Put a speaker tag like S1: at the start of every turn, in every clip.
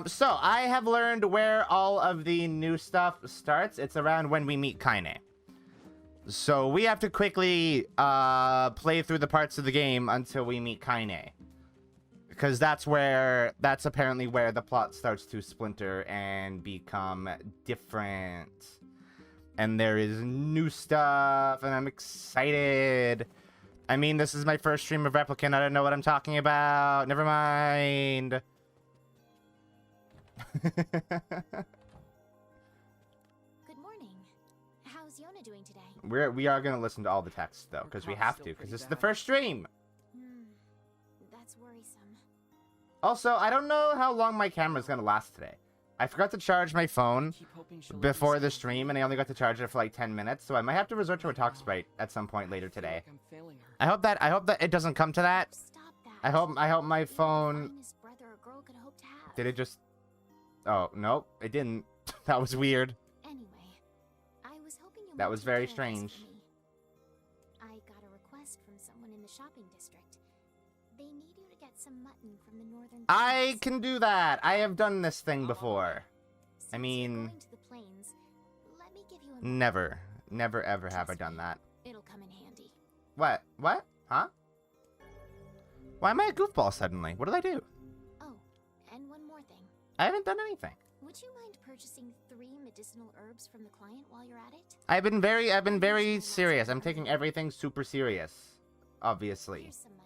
S1: So I have learned where all of the new stuff starts. It's around when we meet Kaine. So we have to quickly play through the parts of the game until we meet Kaine. Because that's apparently where the plot starts to splinter and become different. And there is new stuff, and I'm excited. I mean, this is my first stream of Replicant. I don't know what I'm talking about. Never mind.
S2: Good morning. How's Yona doing today?
S1: We are gonna listen to all the text though, because we have to, because this is the first stream.
S2: That's worrisome.
S1: Also, I don't know how long my camera's gonna last today. I forgot to charge my phone before the stream, and I only got to charge it for like 10 minutes, so I might have to resort to a talk sprite at some point later today. I hope that it doesn't come to that. I hope my phone. Did it just? Oh nope, it didn't. That was weird.
S2: Anyway, I was hoping you
S1: that was very strange.
S2: I got a request from someone in the shopping district. They need you to get some mutton from the northern.
S1: I can do that. I have done this thing before. I mean, never ever have I done that.
S2: It'll come in handy.
S1: What? What? Huh? Why am I a goofball suddenly? What did I do?
S2: Oh, and one more thing.
S1: I haven't done anything.
S2: Would you mind purchasing 3 medicinal herbs from the client while you're at it?
S1: I've been very serious. I'm taking everything super serious. Obviously.
S2: Here's some money.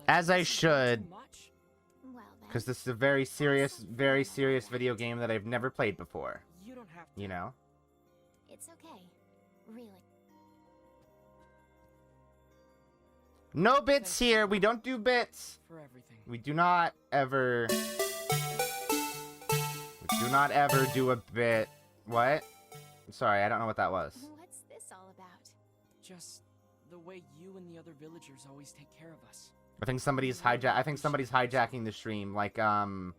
S1: As I should.
S2: Well,
S1: Because this is a very serious video game that I've never played before. You know?
S2: It's okay. Really.
S1: No bits here. We don't do bits. We do not ever do a bit. What? Sorry, I don't know what that was.
S2: What's this all about?
S3: Just the way you and the other villagers always take care of us.
S1: I think somebody's hijacking the stream. Like,
S2: Think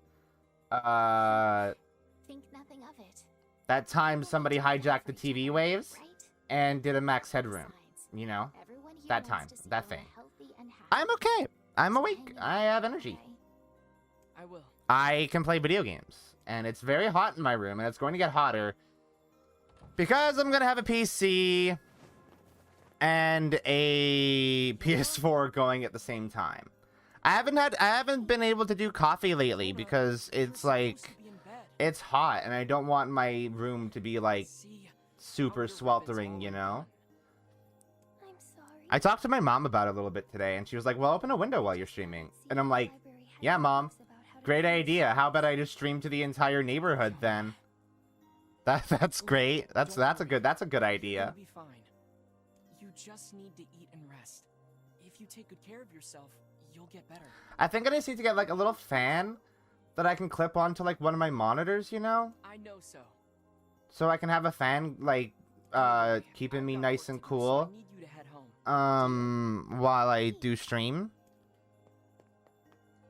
S2: nothing of it.
S1: that time somebody hijacked the TV waves
S2: Right?
S1: and did a max headroom.
S2: Besides,
S1: You know?
S2: everyone here
S1: That
S2: wants
S1: time.
S2: to see
S1: That
S2: you
S1: thing.
S2: healthy and happy.
S1: I'm okay. I'm
S2: So
S1: awake.
S2: I
S1: I have energy.
S3: I will.
S1: I can play video games. And it's very hot in my room, and it's going to get hotter. Because I'm going to have a PC and a PS4 going at the same time. I haven't been able to do coffee lately because it's like, it's hot, and I don't want my room to be like super sweltering, you know?
S2: I'm sorry.
S1: I talked to my mom about it a little bit today, and she was like, well, open a window while you're streaming. And I'm like, yeah, Mom. Great idea. How about I just stream to the entire neighborhood then? That's great. That's a good idea.
S3: You'll be fine. You just need to eat and rest. If you take good care of yourself, you'll get better.
S1: I think I just need to get like a little fan that I can clip onto like one of my monitors, you know?
S3: I know so.
S1: So I can have a fan like keeping me nice and cool
S3: I need you to head home.
S1: while I do stream.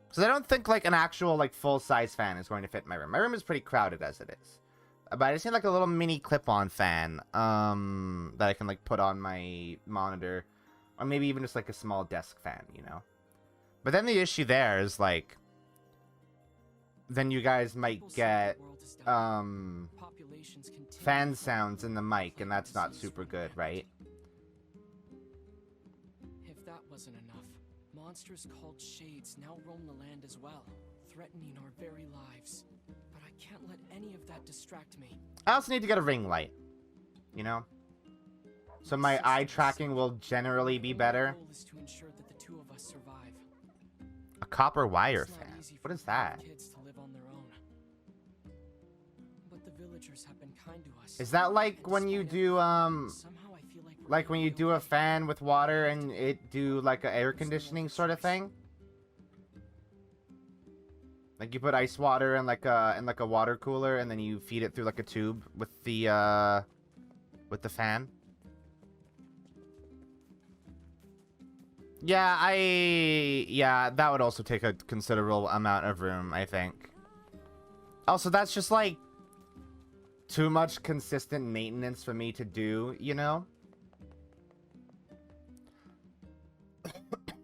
S1: Because I don't think like an actual like full-size fan is going to fit my room. My room is pretty crowded as it is. But I just need like a little mini clip-on fan that I can like put on my monitor. Or maybe even just like a small desk fan, you know? But then the issue there is like, then you guys might get fan sounds in the mic, and that's not super good, right?
S3: If that wasn't enough, monsters called Shades now roam the land as well, threatening our very lives. But I can't let any of that distract me.
S1: I also need to get a ring light, you know? So my eye tracking will generally be better.
S3: My goal is to ensure that the two of us survive.
S1: A copper wire
S3: It's not
S1: fan.
S3: easy
S1: What
S3: for
S1: is that?
S3: kids to live on their own. But the villagers have been kind to us.
S1: Is that like
S3: And
S1: when you
S3: despite
S1: do
S3: everything, somehow I feel like we're
S1: like when you
S3: doing
S1: do a
S3: okay.
S1: fan with water and it do like a air conditioning sort of thing? Like you put ice water in like a water cooler and then you feed it through like a tube with the fan. Yeah, that would also take a considerable amount of room, I think. Also, that's just like too much consistent maintenance for me to do, you know?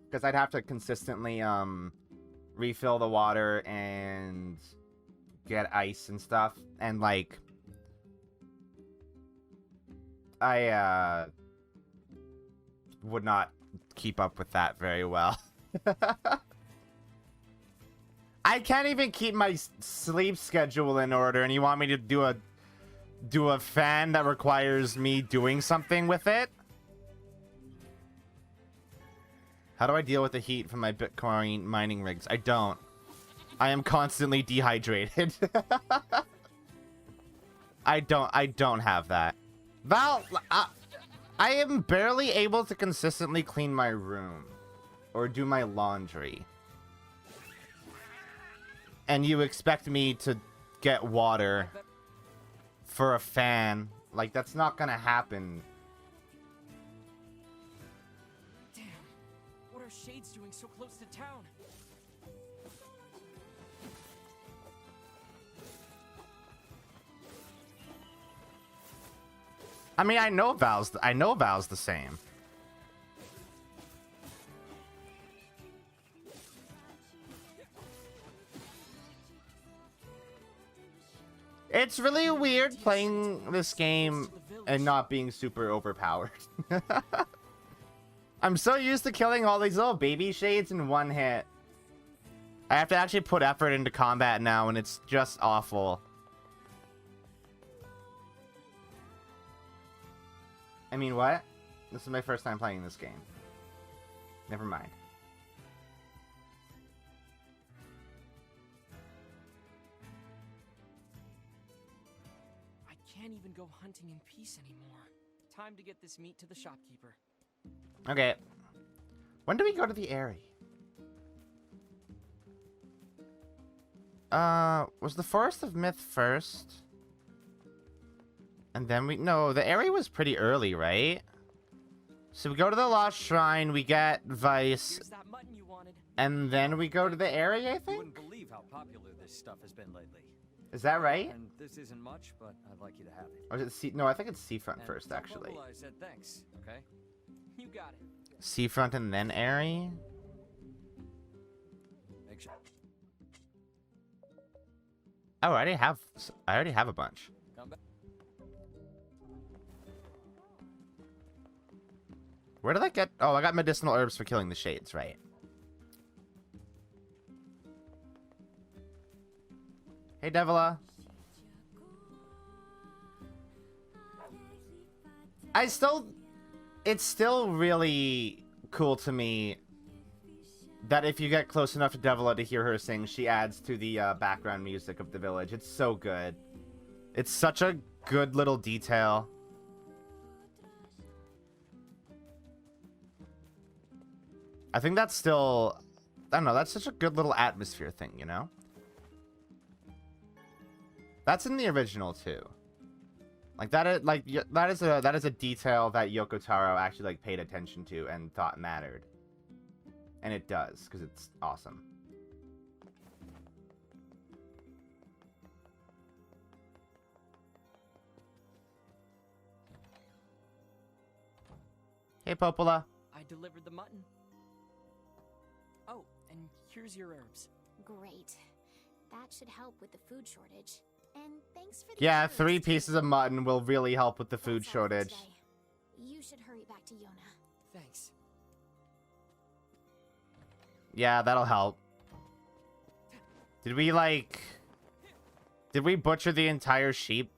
S1: Because I'd have to consistently refill the water and get ice and stuff. And, like, I would not keep up with that very well. I can't even keep my sleep schedule in order, and you want me to do a fan that requires me doing something with it? How do I deal with the heat from my Bitcoin mining rigs? I don't. I am constantly dehydrated. I don't have that. Val, I am barely able to consistently clean my room or do my laundry. And you expect me to get water for a fan? Like, that's not gonna happen.
S3: Damn. What are Shades doing so close to town?
S1: I mean, I know Val's the same. It's really weird playing this game and not being super overpowered. I'm so used to killing all these little baby shades in one hit. I have to actually put effort into combat now, and it's just awful. I mean, what? This is my first time playing this game. Never mind.
S3: Can't even go hunting in peace anymore. Time to get this meat to the shopkeeper.
S1: Okay. When do we go to the Airy? Was the Forest of Myth first? And then no, the Airy was pretty early, right? So we go to the Lost Shrine, we get Vice,
S3: Here's that mutton you wanted.
S1: and then we go to the Airy, I
S4: You
S1: think?
S4: wouldn't believe how popular this stuff has been lately.
S1: Is that right?
S4: And this isn't much, but I'd like you to have it.
S1: Or is it Sea? No, I think it's Seafront
S4: And
S1: first,
S4: tell
S1: actually.
S4: Bubble I said thanks, okay?
S3: You got it.
S1: Seafront and then Airy?
S4: Make sure.
S1: Oh, I already have a bunch.
S4: Come back.
S1: Where did I get? Oh, I got medicinal herbs for killing the shades, right? Hey, Devila. It's still really cool to me that if you get close enough to Devila to hear her sing, she adds to the background music of the village. It's so good. It's such a good little detail. I think that's still, I don't know, that's such a good little atmosphere thing, you know? That's in the original too. Like that is a detail that Yoko Taro actually like paid attention to and thought mattered. And it does, because it's awesome. Hey, Popola.
S3: I delivered the mutton. Oh, and here's your herbs.
S2: Great. That should help with the food shortage. And thanks for the
S1: Yeah,
S2: herbs,
S1: 3
S2: too.
S1: pieces of mutton will really help with the food
S2: That's all for
S1: shortage.
S2: today. You should hurry back to Yona.
S3: Thanks.
S1: Yeah, that'll help. Did we butcher the entire sheep?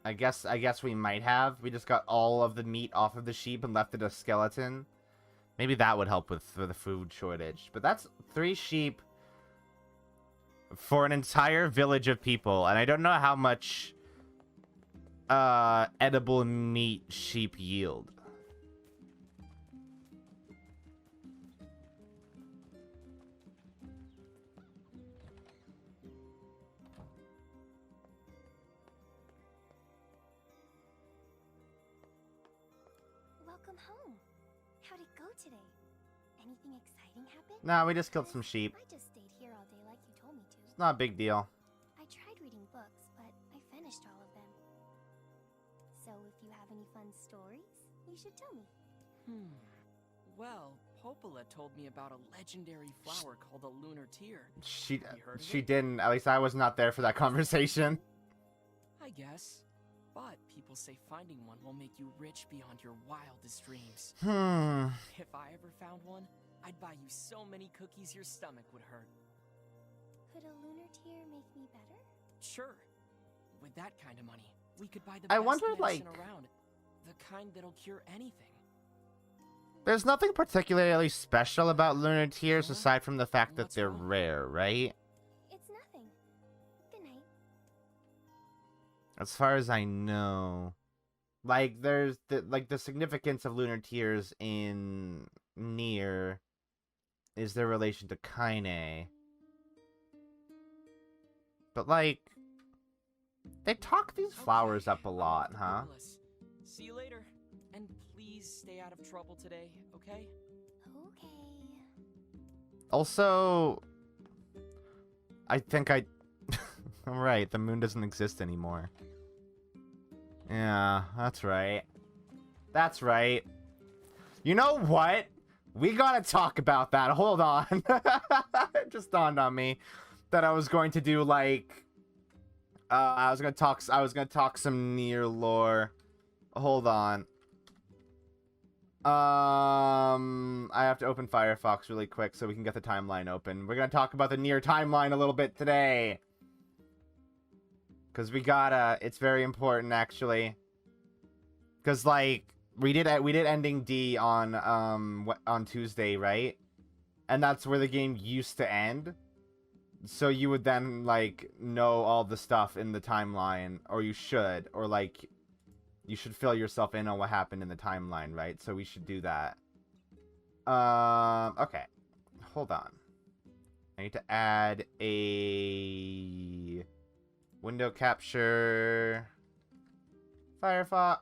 S1: I guess we might have. We just got all of the meat off of the sheep and left it a skeleton. Maybe that would help with the food shortage. But that's 3 sheep for an entire village of people, and I don't know how much edible meat sheep yield.
S2: Welcome home. How'd it go today? Anything exciting happen?
S1: Nah, we just killed some sheep.
S2: I just stayed here all day like you told me to.
S1: It's not a big deal.
S2: I tried reading books, but I finished all of them. So if you have any fun stories, you should tell me.
S3: Well, Popola told me about a legendary flower called a lunar tear.
S1: She
S3: Have you heard of
S1: she
S3: it?
S1: didn't. At least I was not there for that conversation.
S3: I guess. But people say finding one will make you rich beyond your wildest dreams. If I ever found one, I'd buy you so many cookies your stomach would hurt.
S2: Could a lunar tear make me better?
S3: Sure. With that kind of money, we could buy the
S1: I
S3: best
S1: wonder,
S3: medicine
S1: like-
S3: around. The kind that'll cure anything.
S1: There's nothing particularly special about lunar tears
S3: Yeah?
S1: aside from the fact that
S3: What's
S1: they're
S3: wrong?
S1: rare, right?
S2: It's nothing. Good night.
S1: As far as I know. Like, there's the significance of lunar tears in NieR is their relation to Kaine. But, like, they talk these flowers
S3: Okay,
S1: up a
S3: I'm
S1: lot,
S3: off to
S1: huh?
S3: Popolis. See you later. And please stay out of trouble today, okay?
S2: Okay.
S1: Also, I think I'm right, the moon doesn't exist anymore. Yeah, that's right. That's right. You know what? We gotta talk about that. Hold on. It just dawned on me that I was going to do, like... I was gonna talk some NieR lore. Hold on. I have to open Firefox really quick so we can get the timeline open. We're gonna talk about the NieR timeline a little bit today. Cause we gotta, it's very important actually. Cause like, we did ending D on Tuesday, right? And that's where the game used to end. So you would then, like, know all the stuff in the timeline, or you should, or, like, you should fill yourself in on what happened in the timeline, right? So we should do that. Okay. Hold on. I need to add a window capture. Firefox.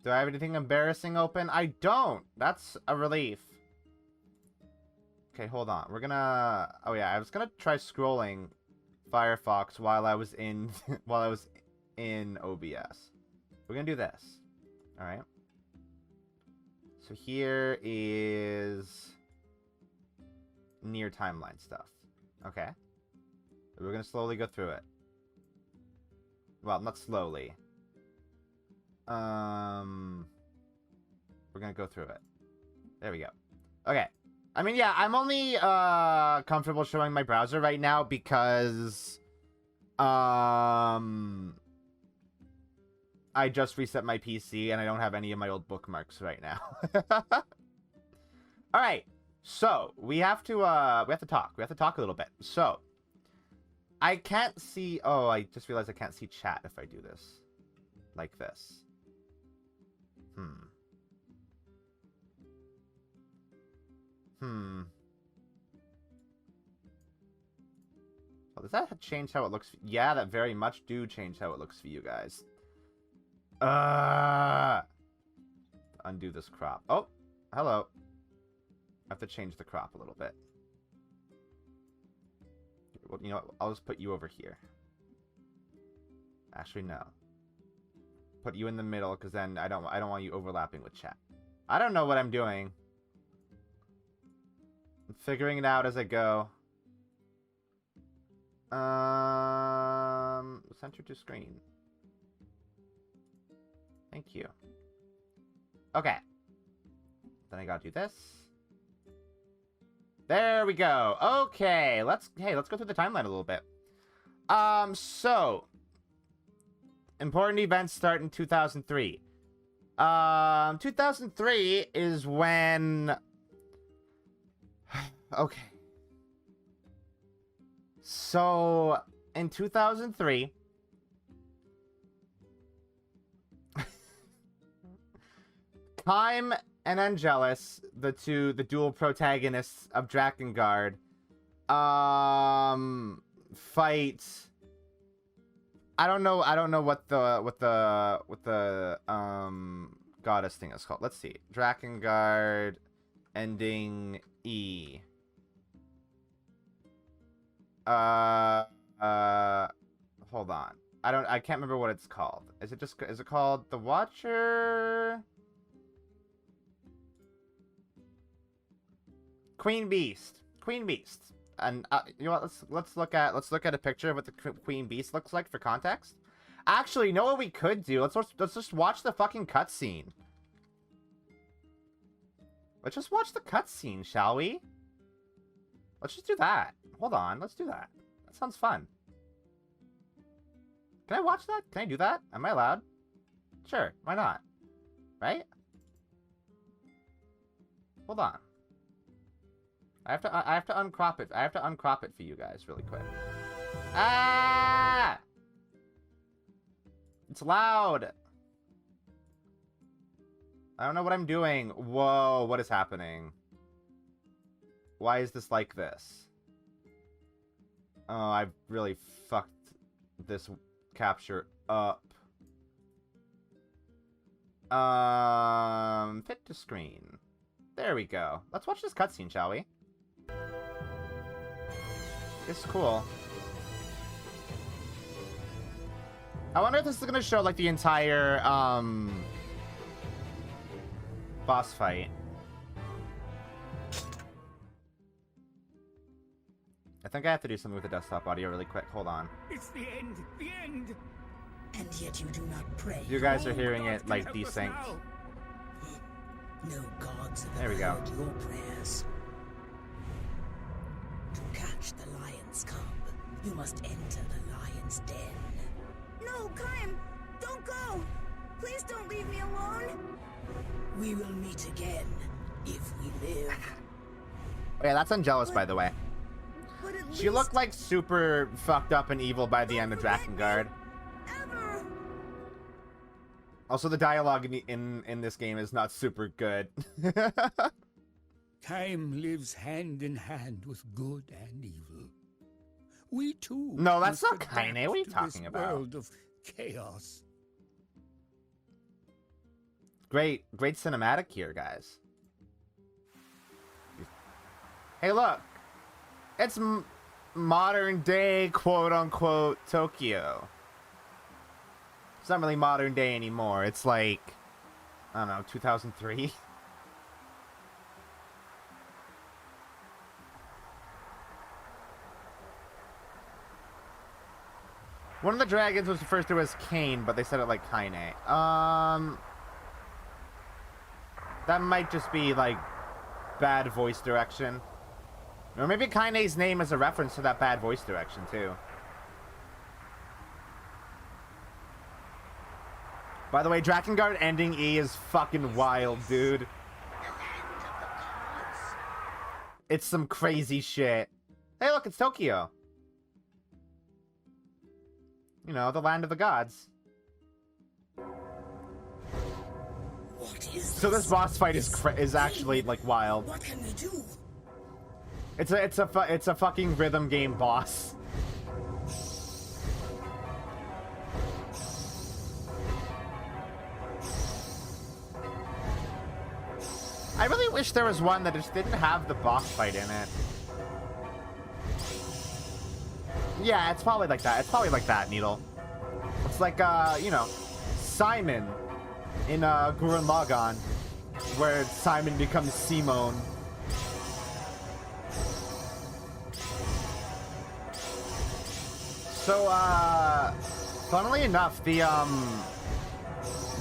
S1: Do I have anything embarrassing open? I don't! That's a relief. Okay, hold on. We're gonna... Oh yeah, I was gonna try scrolling Firefox while I was in... OBS. We're gonna do this. Alright. So here is... NieR timeline stuff. Okay. We're gonna slowly go through it. Well, not slowly. We're gonna go through it. There we go. Okay. I mean, yeah, I'm only comfortable showing my browser right now because I just reset my PC and I don't have any of my old bookmarks right now. All right. So, we have to talk. We have to talk a little bit. So, I can't see... Oh, I just realized I can't see chat if I do this. Like this. Well, does that change how it looks? Yeah, that very much do change how it looks for you guys. Undo this crop. Oh, hello. I have to change the crop a little bit. Well, you know what? I'll just put you over here. Actually, no. Put you in the middle, because then I don't want you overlapping with chat. I don't know what I'm doing. I'm figuring it out as I go. Center to screen. Thank you. Okay. Then I gotta do this. There we go. Okay, let's go through the timeline a little bit. So important events start in 2003. 2003 is when... Okay. So, in 2003... Time and Angelus, the dual protagonists of Drakengard, fight... I don't know what the goddess thing is called. Let's see. Drakengard ending E. Hold on. I can't remember what it's called. Is it called The Watcher? Queen Beast. Queen Beast. And you know what? Let's look at a picture of what the Queen Beast looks like for context. Actually, you know what we could do? Let's just watch the fucking cutscene. Let's just watch the cutscene, shall we? Let's just do that. Hold on, let's do that. That sounds fun. Can I watch that? Can I do that? Am I allowed? Sure, why not? Right? Hold on. I have to uncrop it. I have to uncrop it for you guys really quick. Ah! It's loud. I don't know what I'm doing. Whoa, what is happening? Why is this like this? Oh, I've really fucked this capture up. Fit to screen. There we go. Let's watch this cutscene, shall we? It's cool. I wonder if this is gonna show like the entire boss fight. I think I have to do something with the desktop audio really quick. Hold on.
S5: It's the end. The end.
S6: And yet you do not pray.
S1: You guys are
S5: Oh,
S1: hearing
S5: gods
S1: it
S5: can
S1: like
S5: help us
S1: desynced.
S5: now.
S6: No gods have
S1: There we
S6: ever
S1: go.
S6: heard your prayers. To catch the lion's cub, you must enter the lion's den.
S7: No, Kaim! Don't go! Please don't leave me alone!
S6: We will meet again, if we live.
S1: Oh, yeah, that's Angelus, by the way.
S7: But at
S1: She
S7: least
S1: looked like super fucked up and evil by the end of Drakengard.
S7: ever!
S1: Also, the dialogue in this game is not super good.
S5: Time lives hand in hand with good and evil. We too.
S1: No, that's
S5: must
S1: not
S5: adapt
S1: Kaine. What are you
S5: to
S1: talking
S5: this
S1: about?
S5: World of chaos.
S1: Great cinematic here, guys. Hey, look. It's modern day, quote-unquote, Tokyo. It's not really modern day anymore. It's like, I don't know, 2003? One of the dragons was referred to as Cain, but they said it like Kaine. That might just be, like, bad voice direction. Or maybe Kaine's name is a reference to that bad voice direction, too. By the way, Drakengard ending E is fucking wild, dude. It's some crazy shit. Hey, look, it's Tokyo. You know, the land of the gods.
S6: What is
S1: So this boss fight is actually like wild.
S6: What can we do?
S1: It's a fucking rhythm game boss. I really wish there was one that just didn't have the boss fight in it. Yeah, it's probably like that. It's probably like that, Needle. It's like, you know, Simon in Gurren Lagann, where Simon becomes Simone. So, funnily enough, the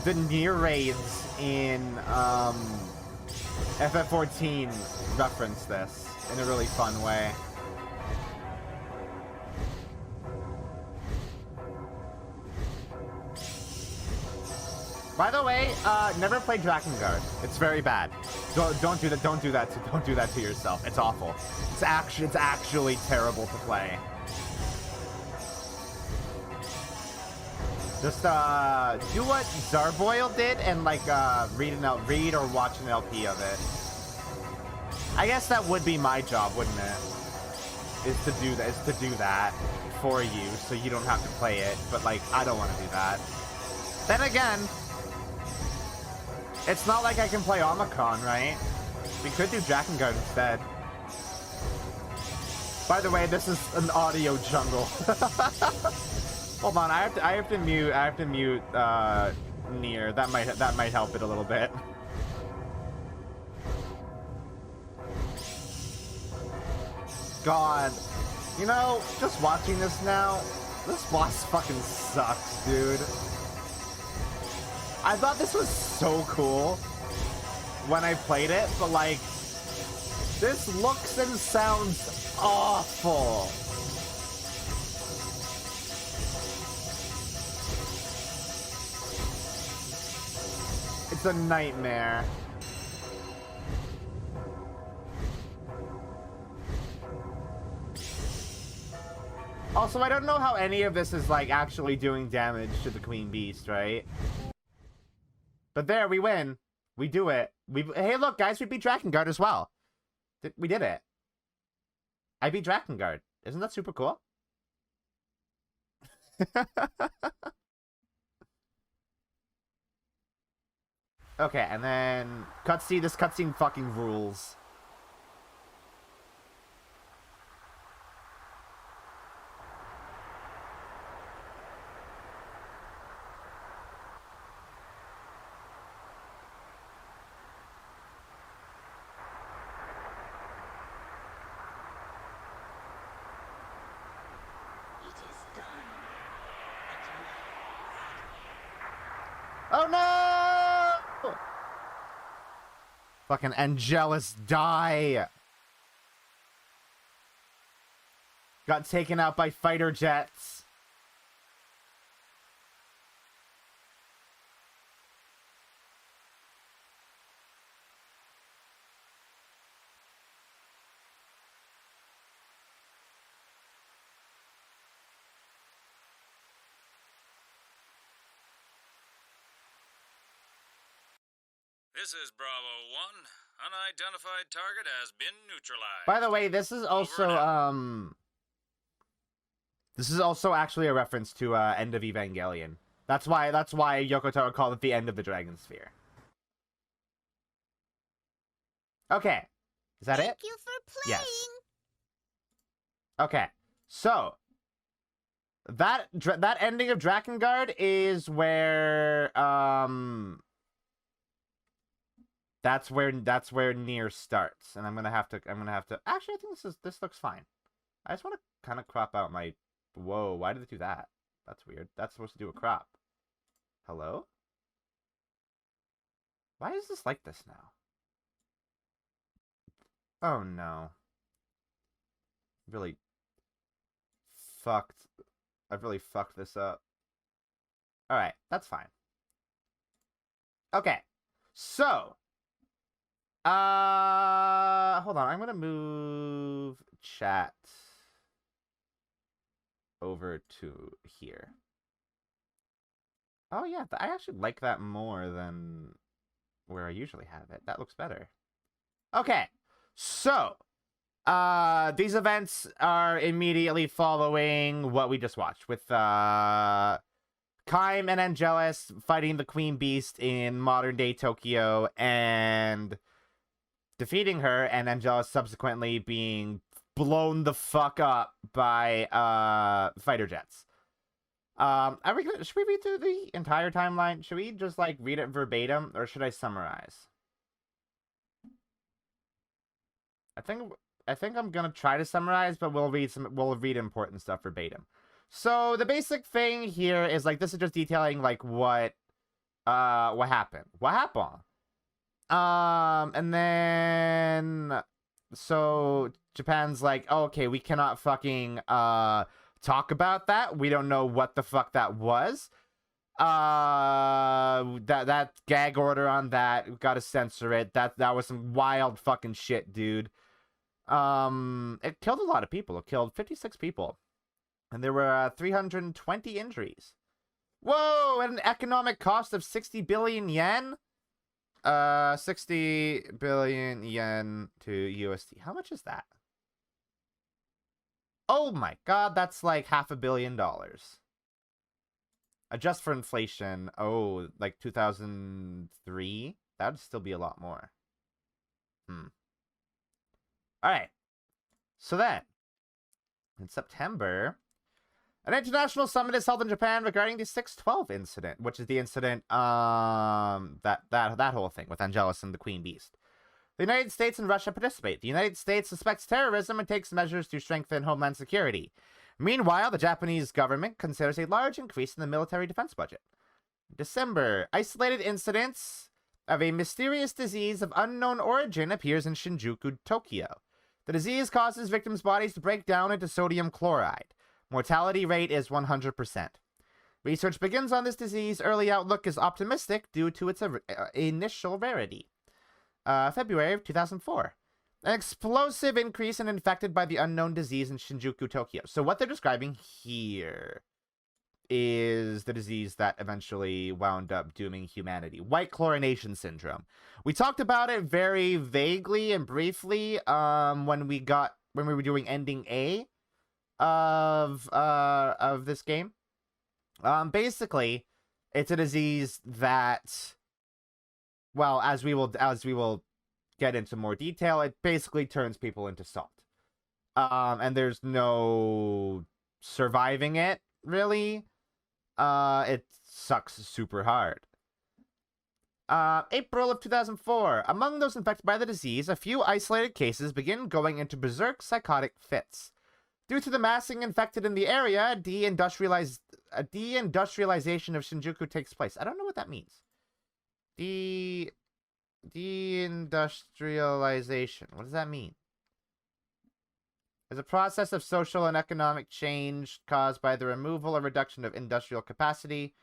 S1: NieR raids in, FF14 reference this in a really fun way. By the way, never play Drakengard. It's very bad. Don't do that. Don't do that to yourself. It's awful. It's actually terrible to play. Just do what Zarboil did and like read or watch an LP of it. I guess that would be my job, wouldn't it? Is to do that for you, so you don't have to play it. But like, I don't want to do that. Then again, it's not like I can play Omicron, right? We could do Drakengard instead. By the way, this is an audio jungle. Hold on, I have to mute NieR. That might help it a little bit. god. You know, just watching this now, this boss fucking sucks, dude. I thought this was so cool when I played it, but like, this looks and sounds awful. It's a nightmare. Also, I don't know how any of this is, like, actually doing damage to the Queen Beast, right? But there, we win. We do it. Hey, look, guys, we beat Drakengard as well. We did it. I beat Drakengard. Isn't that super cool? Okay, and then cutscene. This cutscene fucking rules. Oh no! Fucking Angelus, die! Got taken out by fighter jets.
S8: This is Bravo 1. Unidentified target has been neutralized.
S1: By the way, this is also actually a reference to End of Evangelion. That's why Yoko Taro called it the end of the Dragon Sphere. Okay. Is that it?
S2: Thank you for playing.
S1: Yes. Okay. So that ending of Drakengard is where that's where NieR starts, and I'm gonna have to. Actually, I think this looks fine. I just want to kind of crop out my. Whoa! Why did it do that? That's weird. That's supposed to do a crop. Hello? Why is this like this now? Oh no. Really fucked. I've really fucked this up. Alright, that's fine. Okay. So. Hold on. I'm gonna move chat over to here. Oh yeah, I actually like that more than where I usually have it. That looks better. Okay. So, these events are immediately following what we just watched with Kaim and Angelus fighting the Queen Beast in modern-day Tokyo and defeating her, and Angelus subsequently being blown the fuck up by fighter jets. Should we read through the entire timeline? Should we just like read it verbatim, or should I summarize? I think I'm gonna try to summarize, but we'll read important stuff verbatim. So the basic thing here is like this is just detailing like what happened. And then so Japan's like, oh, okay, we cannot fucking talk about that. We don't know what the fuck that was. That gag order on that, we've got to censor it. That was some wild fucking shit, dude. It killed a lot of people. It killed 56 people. And there were 320 injuries. Whoa, at an economic cost of 60 billion yen? 60 billion yen to USD. How much is that? Oh my god, that's like $500 million. Adjust for inflation. Oh, like 2003? That'd still be a lot more. Alright. So then, in September, an international summit is held in Japan regarding the 612 incident, which is the incident, that whole thing with Angelus and the Queen Beast. The United States and Russia participate. The United States suspects terrorism and takes measures to strengthen homeland security. Meanwhile, the Japanese government considers a large increase in the military defense budget. December. Isolated incidents of a mysterious disease of unknown origin appears in Shinjuku, Tokyo. The disease causes victims' bodies to break down into sodium chloride. Mortality rate is 100%. Research begins on this disease. Early outlook is optimistic due to its initial rarity. February of 2004. An explosive increase in infected by the unknown disease in Shinjuku, Tokyo. So what they're describing here is the disease that eventually wound up dooming humanity. White chlorination syndrome. We talked about it very vaguely and briefly when we were doing ending A of this game. Basically, it's a disease that, well, as we will get into more detail, it basically turns people into salt. And there's no surviving it, really. It sucks super hard. April of 2004. Among those infected by the disease, a few isolated cases begin going into berserk psychotic fits. Due to the massing infected in the area, deindustrialization of Shinjuku takes place. I don't know what that means. Deindustrialization. What does that mean? Is a process of social and economic change caused by the removal or reduction of industrial capacity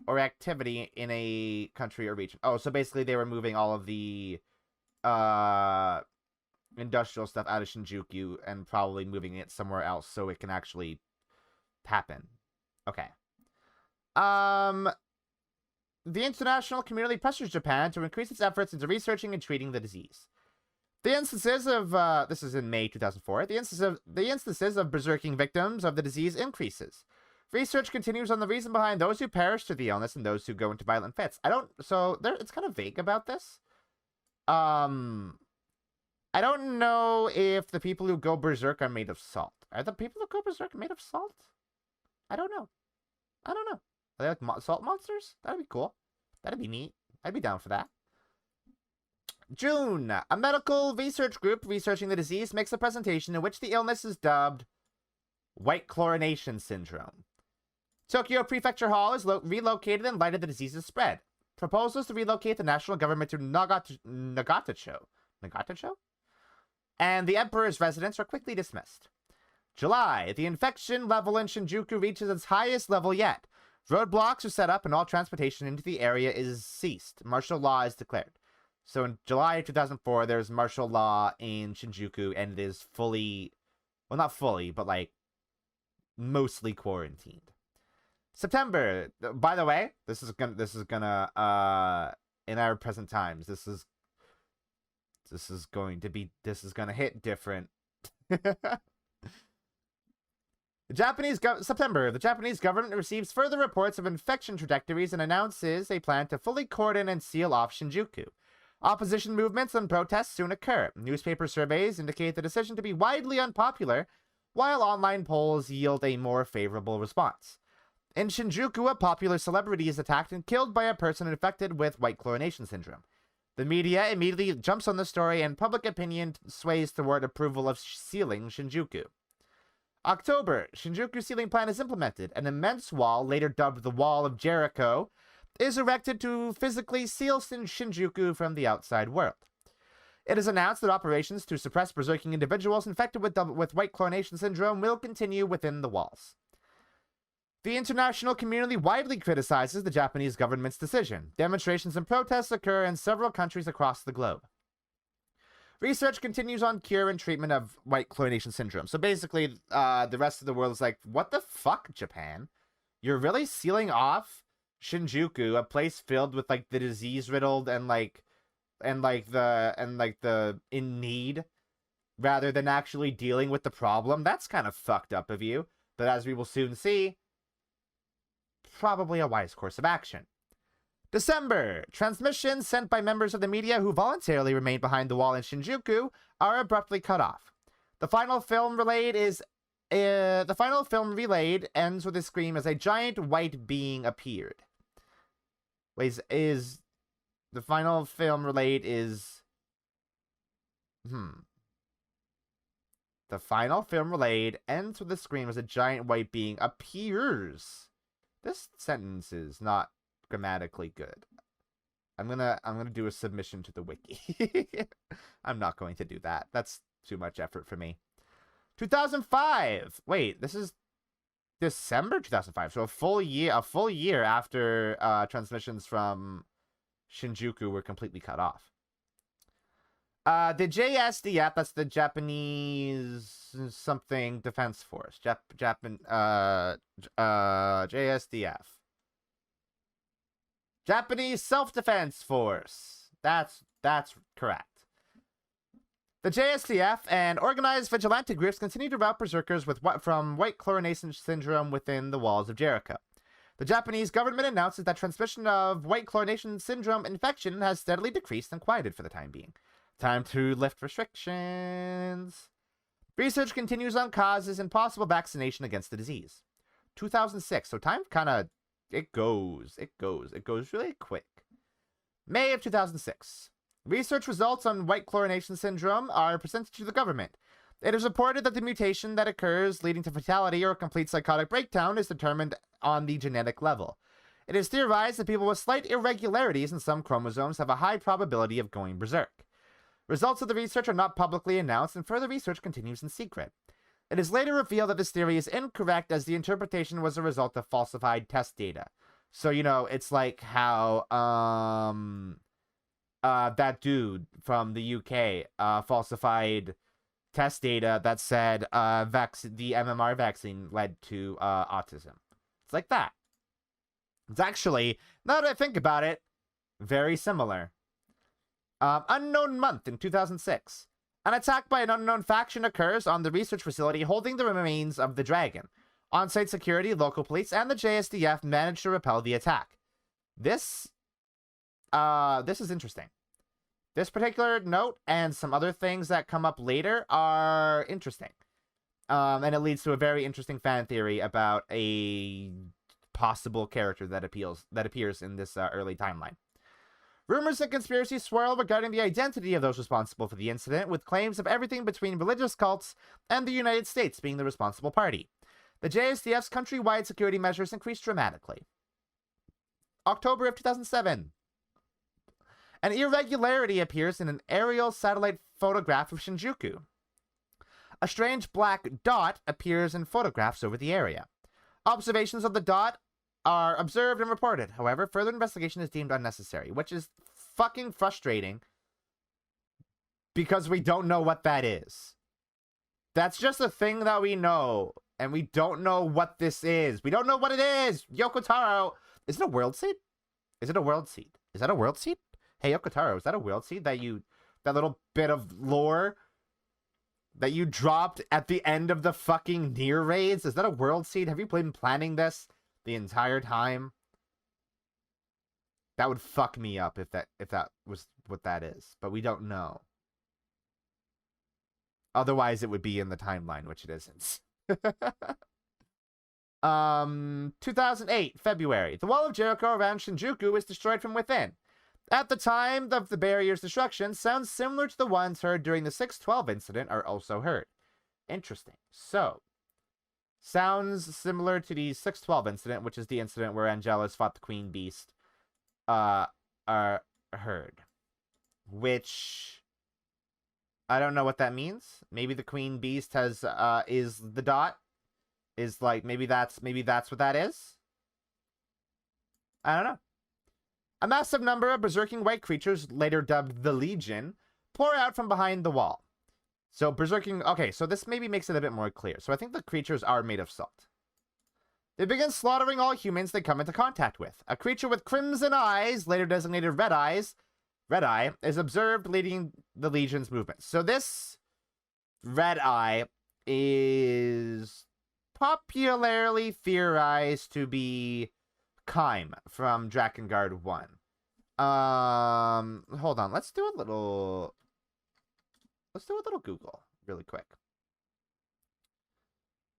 S1: or activity in a country or region. Oh, so basically they were moving all of the industrial stuff out of Shinjuku and probably moving it somewhere else so it can actually happen. Okay. The international community pressures Japan to increase its efforts into researching and treating the disease. The instances of, this is in May 2004, the instances of berserking victims of the disease increases. Research continues on the reason behind those who perish through the illness and those who go into violent fits. It's kind of vague about this. I don't know if the people who go berserk are made of salt. Are the people who go berserk made of salt? I don't know. Are they like salt monsters? That'd be cool. That'd be neat. I'd be down for that. June. A medical research group researching the disease makes a presentation in which the illness is dubbed white chlorination syndrome. Tokyo Prefecture Hall is relocated in light of the disease's spread. Proposals to relocate the national government to Nagatacho? And the emperor's residence are quickly dismissed. July. The infection level in Shinjuku reaches its highest level yet. Roadblocks are set up and all transportation into the area is ceased. Martial law is declared. So in July of 2004, there's martial law in Shinjuku, and it is fully, well, not fully, but like mostly quarantined. September. By the way, this is gonna in our present times, this is gonna hit different. September. The Japanese government receives further reports of infection trajectories and announces a plan to fully cordon and seal off Shinjuku. Opposition movements and protests soon occur. Newspaper surveys indicate the decision to be widely unpopular, while online polls yield a more favorable response. In Shinjuku, a popular celebrity is attacked and killed by a person infected with white chlorination syndrome. The media immediately jumps on the story, and public opinion sways toward approval of sealing Shinjuku. October, Shinjuku sealing plan is implemented. An immense wall, later dubbed the Wall of Jericho, is erected to physically seal Shinjuku from the outside world. It is announced that operations to suppress berserking individuals infected with white chlorination syndrome will continue within the walls. The international community widely criticizes the Japanese government's decision. Demonstrations and protests occur in several countries across the globe. Research continues on cure and treatment of white chlorination syndrome. So basically, the rest of the world is like, what the fuck, Japan? You're really sealing off Shinjuku, a place filled with like the disease-riddled and the in need, rather than actually dealing with the problem. That's kind of fucked up of you. But as we will soon see, probably a wise course of action. December. Transmissions sent by members of the media who voluntarily remained behind the wall in Shinjuku are abruptly cut off. The final film relayed ends with a scream as a giant white being appeared. The final film relayed is The final film relayed ends with the screen as a giant white being appears. This sentence is not grammatically good. I'm gonna do a submission to the wiki. I'm not going to do that. That's too much effort for me. 2005. Wait, this is December 2005. So a full year after transmissions from Shinjuku were completely cut off. The JSDF, that's the Japanese something Defense Force. JSDF. Japanese Self-Defense Force. That's correct. The JSDF and organized vigilante groups continue to rout berserkers from white chlorination syndrome within the walls of Jericho. The Japanese government announces that transmission of white chlorination syndrome infection has steadily decreased and quieted for the time being. Time to lift restrictions. Research continues on causes and possible vaccination against the disease. 2006. So time kind of, it goes really quick. May of 2006. Research results on white chlorination syndrome are presented to the government. It is reported that the mutation that occurs leading to fatality or complete psychotic breakdown is determined on the genetic level. It is theorized that people with slight irregularities in some chromosomes have a high probability of going berserk. Results of the research are not publicly announced, and further research continues in secret. It is later revealed that this theory is incorrect, as the interpretation was a result of falsified test data. So, it's like how that dude from the UK falsified test data that said the MMR vaccine led to autism. It's like that. It's actually, now that I think about it, very similar. Unknown month in 2006. An attack by an unknown faction occurs on the research facility holding the remains of the dragon. On-site security, local police, and the JSDF managed to repel the attack. This is interesting. This particular note and some other things that come up later are interesting. And it leads to a very interesting fan theory about a possible character that appears in this early timeline. Rumors and conspiracies swirl regarding the identity of those responsible for the incident, with claims of everything between religious cults and the United States being the responsible party. The JSDF's countrywide security measures increased dramatically. October of 2007. An irregularity appears in an aerial satellite photograph of Shinjuku. A strange black dot appears in photographs over the area. Observations of the dot are observed and reported. However, further investigation is deemed unnecessary, which is fucking frustrating because we don't know what that is. That's just a thing that we know, and we don't know what this is. We don't know what it is! Yoko Taro! Is it a world seed? Is it a world seed? Is that a world seed? Hey, Yoko Taro, is that a world seed that little bit of lore that you dropped at the end of the fucking NieR raids? Is that a world seed? Have you been planning this the entire time? That would fuck me up if that was what that is, but we don't know. Otherwise, it would be in the timeline, which it isn't. 2008, February. The wall of Jericho around Shinjuku is destroyed from within. At the time of the barrier's destruction, sounds similar to the ones heard during the 612 incident are also heard. Interesting. So, sounds similar to the 612 incident, which is the incident where Angelus fought the Queen Beast, are heard. Which, I don't know what that means. Maybe the Queen Beast is the dot. Is like, maybe that's what that is? I don't know. A massive number of berserking white creatures, later dubbed the Legion, pour out from behind the wall. So berserking, okay, so this maybe makes it a bit more clear. So I think the creatures are made of salt. They begin slaughtering all humans they come into contact with. A creature with crimson eyes, later designated Red Eye, is observed leading the Legion's movements. So this Red Eye is popularly theorized to be Kaim from Drakengard 1. Hold on, let's do a little Google really quick.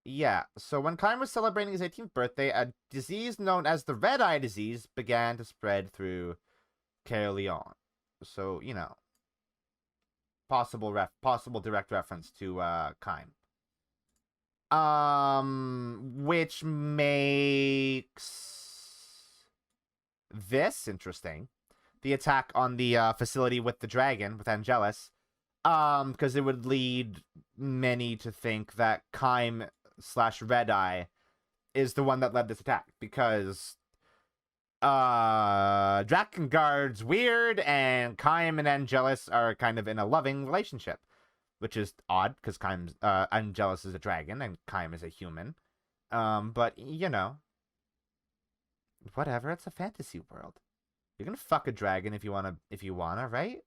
S1: Yeah, so when Kaim was celebrating his 18th birthday, a disease known as the Red Eye disease began to spread through Caerleon. So, possible direct reference to Kaim. Which makes this interesting. The attack on the facility with the dragon, with Angelus. Because it would lead many to think that Kaim / Red Eye is the one that led this attack. Because Drakengard's weird, and Kaim and Angelus are kind of in a loving relationship. Which is odd, because Angelus is a dragon, and Kaim is a human. But, you know. Whatever, it's a fantasy world. You're gonna fuck a dragon if you wanna, right?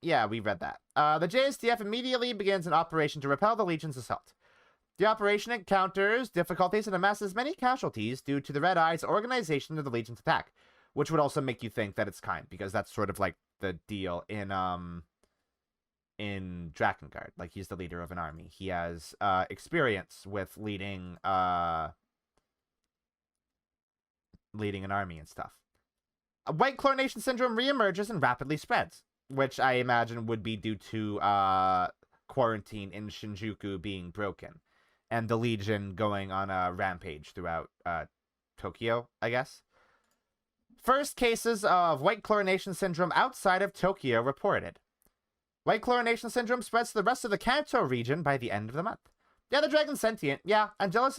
S1: Yeah, we read that. The JSDF immediately begins an operation to repel the Legion's assault. The operation encounters difficulties and amasses many casualties due to the Red Eye's organization of the Legion's attack, which would also make you think that it's Kaim, because that's sort of like the deal in Drakengard. Like, he's the leader of an army. He has experience with leading an army and stuff. White chlorination syndrome reemerges and rapidly spreads, which I imagine would be due to quarantine in Shinjuku being broken, and the Legion going on a rampage throughout Tokyo, I guess. First cases of white chlorination syndrome outside of Tokyo reported. White chlorination syndrome spreads to the rest of the Kanto region by the end of the month. Yeah, the dragon's sentient. Yeah, Angelus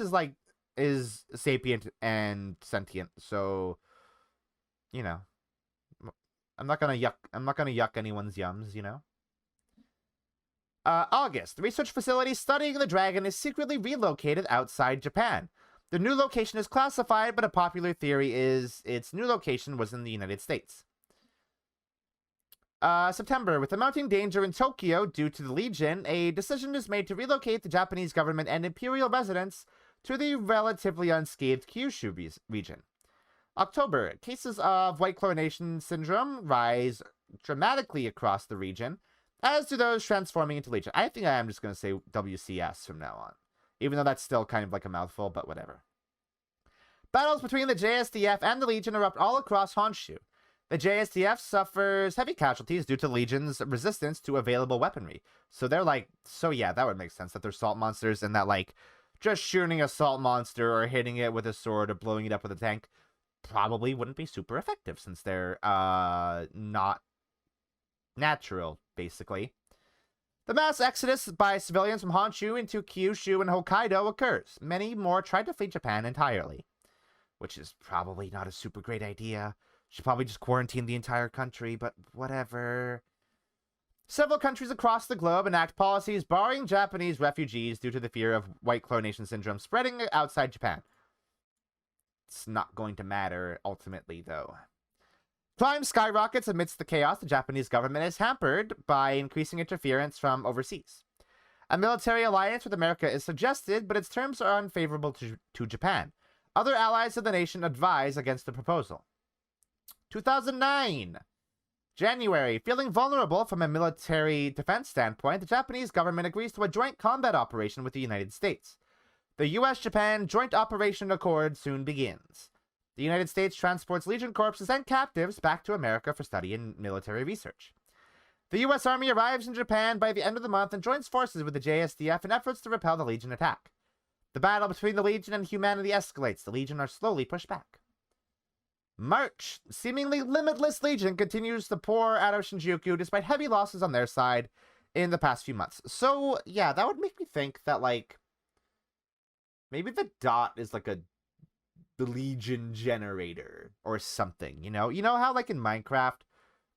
S1: is sapient and sentient, so, you know, I'm not gonna yuck anyone's yums, you know. August. The research facility studying the dragon is secretly relocated outside Japan. The new location is classified, but a popular theory is its new location was in the United States. September. With the mounting danger in Tokyo due to the Legion, a decision is made to relocate the Japanese government and imperial residents to the relatively unscathed Kyushu region. October. Cases of white chlorination syndrome rise dramatically across the region, as do those transforming into Legion. I think I am just going to say WCS from now on, even though that's still kind of like a mouthful, but whatever. Battles between the JSDF and the Legion erupt all across Honshu. The JSDF suffers heavy casualties due to Legion's resistance to available weaponry. So they're like, so yeah, that would make sense that they're salt monsters, and that, like, just shooting a salt monster or hitting it with a sword or blowing it up with a tank probably wouldn't be super effective, since they're not natural, basically. The mass exodus by civilians from Honshu into Kyushu and Hokkaido occurs. Many more tried to flee Japan entirely, which is probably not a super great idea. Should probably just quarantine the entire country, but whatever. Several countries across the globe enact policies barring Japanese refugees due to the fear of white chlorination syndrome spreading outside Japan. It's not going to matter ultimately, though. Crime skyrockets amidst the chaos. The Japanese government is hampered by increasing interference from overseas. A military alliance with America is suggested, but its terms are unfavorable to Japan. Other allies of the nation advise against the proposal. 2009. January. Feeling vulnerable from a military defense standpoint, the Japanese government agrees to a joint combat operation with the United States. The U.S.-Japan Joint Operation Accord soon begins. The United States transports Legion corpses and captives back to America for study and military research. The U.S. Army arrives in Japan by the end of the month and joins forces with the JSDF in efforts to repel the Legion attack. The battle between the Legion and humanity escalates. The Legion are slowly pushed back. March. Seemingly limitless Legion continues to pour out of Shinjuku despite heavy losses on their side in the past few months. So, yeah, that would make me think that, like, maybe the dot is like the Legion generator or something, you know? You know how, like, in Minecraft,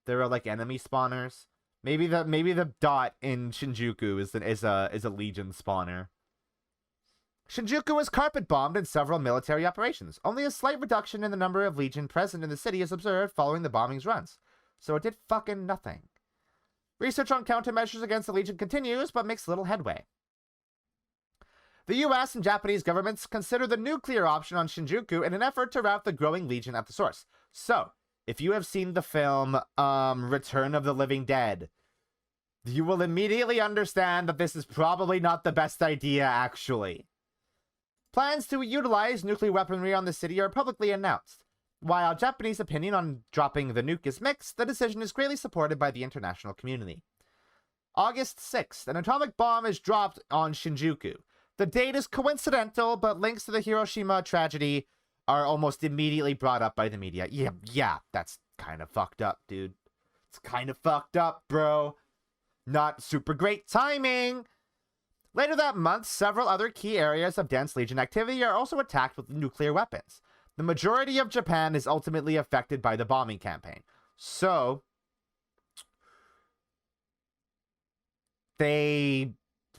S1: there are, like, enemy spawners? Maybe the dot in Shinjuku is a Legion spawner. Shinjuku was carpet-bombed in several military operations. Only a slight reduction in the number of Legion present in the city is observed following the bombing's runs. So it did fucking nothing. Research on countermeasures against the Legion continues, but makes little headway. The US and Japanese governments consider the nuclear option on Shinjuku in an effort to rout the growing Legion at the source. So, if you have seen the film Return of the Living Dead, you will immediately understand that this is probably not the best idea, actually. Plans to utilize nuclear weaponry on the city are publicly announced. While Japanese opinion on dropping the nuke is mixed, the decision is greatly supported by the international community. August 6th, an atomic bomb is dropped on Shinjuku. The date is coincidental, but links to the Hiroshima tragedy are almost immediately brought up by the media. Yeah, that's kind of fucked up, dude. It's kind of fucked up, bro. Not super great timing. Later that month, several other key areas of dense Legion activity are also attacked with nuclear weapons. The majority of Japan is ultimately affected by the bombing campaign. So, they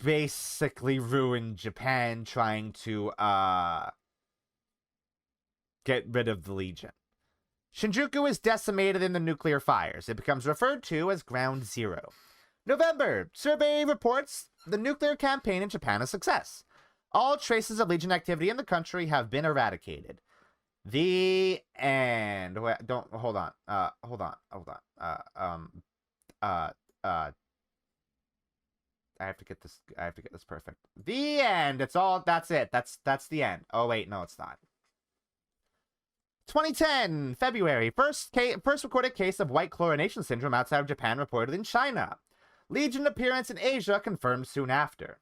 S1: basically ruined Japan trying to get rid of the Legion. Shinjuku is decimated in the nuclear fires. It becomes referred to as Ground Zero. November, survey reports the nuclear campaign in Japan a success. All traces of Legion activity in the country have been eradicated. The end. Wait, don't hold on. Hold on. I have to get this perfect. The end. It's all. That's it. That's the end. Oh wait, no, it's not. 2010 February. First recorded case of white chlorination syndrome outside of Japan reported in China. Legion appearance in Asia confirmed soon after.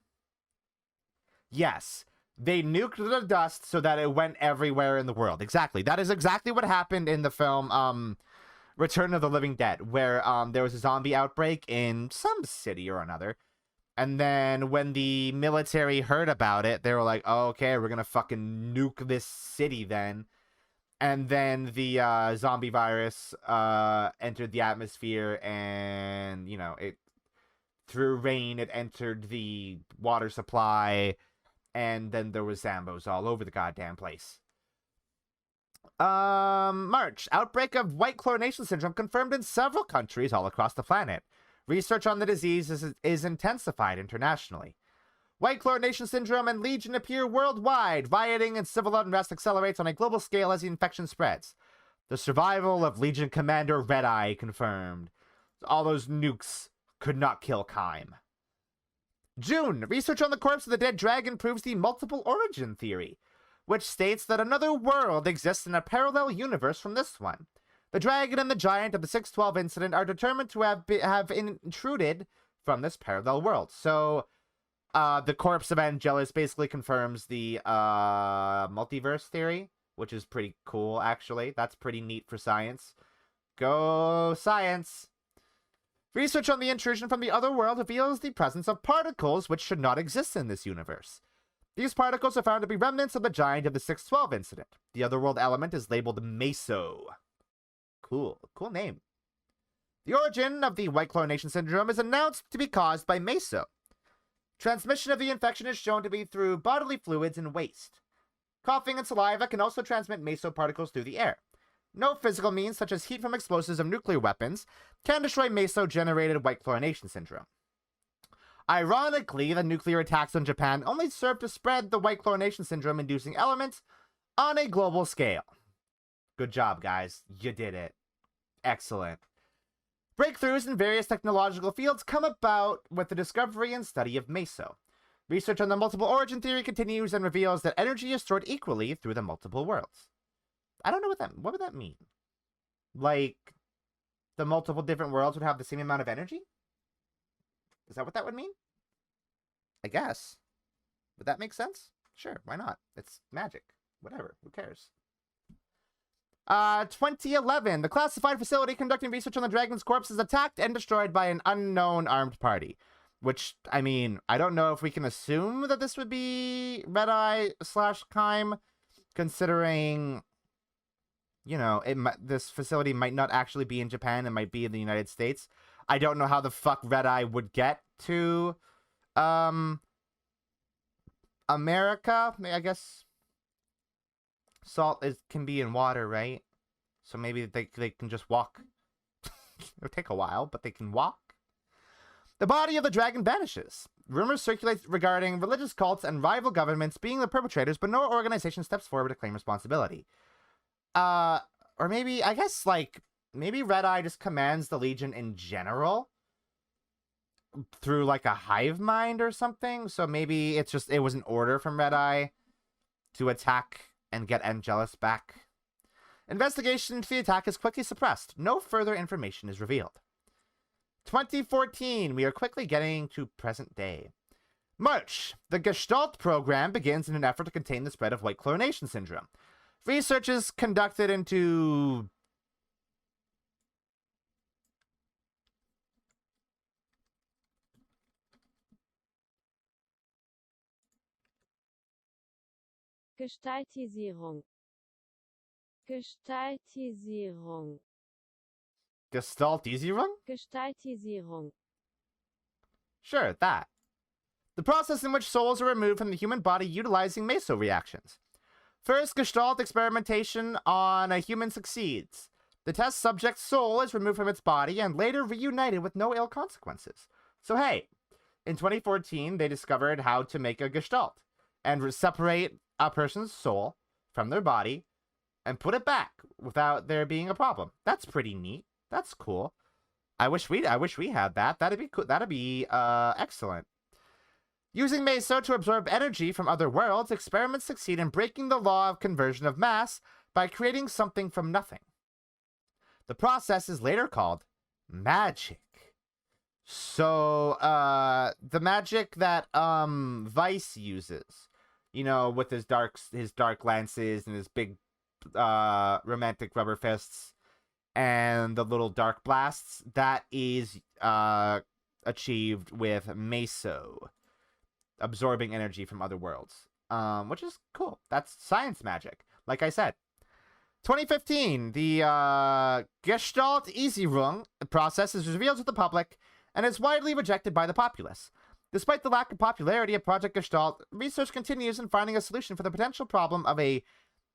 S1: Yes, they nuked the dust so that it went everywhere in the world. Exactly. That is exactly what happened in the film Return of the Living Dead, where there was a zombie outbreak in some city or another. And then when the military heard about it, they were like, oh, okay, we're going to fucking nuke this city then. And then the zombie virus entered the atmosphere and, you know, it through rain, it entered the water supply, and then there was Zambos all over the goddamn place. March. Outbreak of white chlorination syndrome confirmed in several countries all across the planet. Research on the disease is intensified internationally. White chlorination syndrome and Legion appear worldwide. Rioting and civil unrest accelerates on a global scale as the infection spreads. The survival of Legion Commander Red Eye confirmed. All those nukes could not kill Kime. June. Research on the corpse of the dead dragon proves the multiple origin theory, which states that another world exists in a parallel universe from this one. The dragon and the giant of the 612 incident are determined to have intruded from this parallel world. So, the corpse of Angelus basically confirms the multiverse theory, which is pretty cool, actually. That's pretty neat for science. Go science! Research on the intrusion from the other world reveals the presence of particles which should not exist in this universe. These particles are found to be remnants of the giant of the 612 incident. The otherworld element is labeled Meso. Cool name. The origin of the white chlorination syndrome is announced to be caused by Meso. Transmission of the infection is shown to be through bodily fluids and waste. Coughing and saliva can also transmit Meso particles through the air. No physical means, such as heat from explosives of nuclear weapons, can destroy Meso-generated white chlorination syndrome. Ironically, the nuclear attacks on Japan only served to spread the white chlorination syndrome-inducing elements on a global scale. Good job, guys. You did it. Excellent. Breakthroughs in various technological fields come about with the discovery and study of Meso. Research on the multiple origin theory continues and reveals that energy is stored equally through the multiple worlds. I don't know what would that mean? Like, the multiple different worlds would have the same amount of energy? Is that what that would mean? I guess. Would that make sense? Sure, why not? It's magic. Whatever, who cares? 2011, the classified facility conducting research on the dragon's corpse is attacked and destroyed by an unknown armed party. Which, I mean, I don't know if we can assume that this would be Red Eye / Kime, considering, you know, this facility might not actually be in Japan, it might be in the United States. I don't know how the fuck Red Eye would get to, America, I guess. Salt can be in water, right? So maybe they can just walk. It'll take a while, but they can walk. The body of the dragon vanishes. Rumors circulate regarding religious cults and rival governments being the perpetrators, but no organization steps forward to claim responsibility. Or maybe, I guess, like, maybe Red Eye just commands the Legion in general through, like, a hive mind or something. So maybe it was an order from Red Eye to attack and get Angelus back. Investigation into the attack is quickly suppressed. No further information is revealed. 2014, we are quickly getting to present day. March, the Gestalt program begins in an effort to contain the spread of white chlorination syndrome. Research is conducted into...
S9: Gestaltisierung. Gestaltisierung.
S1: Gestaltisierung?
S9: Gestaltisierung.
S1: Sure, that. The process in which souls are removed from the human body utilizing meso reactions. First, Gestalt experimentation on a human succeeds. The test subject's soul is removed from its body and later reunited with no ill consequences. So hey, in 2014, they discovered how to make a Gestalt and separate a person's soul from their body and put it back without there being a problem. That's pretty neat. That's cool. I wish we had that. That'd be cool. That'd be excellent. Using meso to absorb energy from other worlds, experiments succeed in breaking the law of conversion of mass by creating something from nothing. The process is later called magic. So, the magic that Vice uses, you know, with his dark lances and his big romantic rubber fists and the little dark blasts, that is achieved with meso, absorbing energy from other worlds, which is cool. That's science magic, like I said. 2015, the Gestaltisierung process is revealed to the public and is widely rejected by the populace. Despite the lack of popularity of Project Gestalt, research continues in finding a solution for the potential problem of a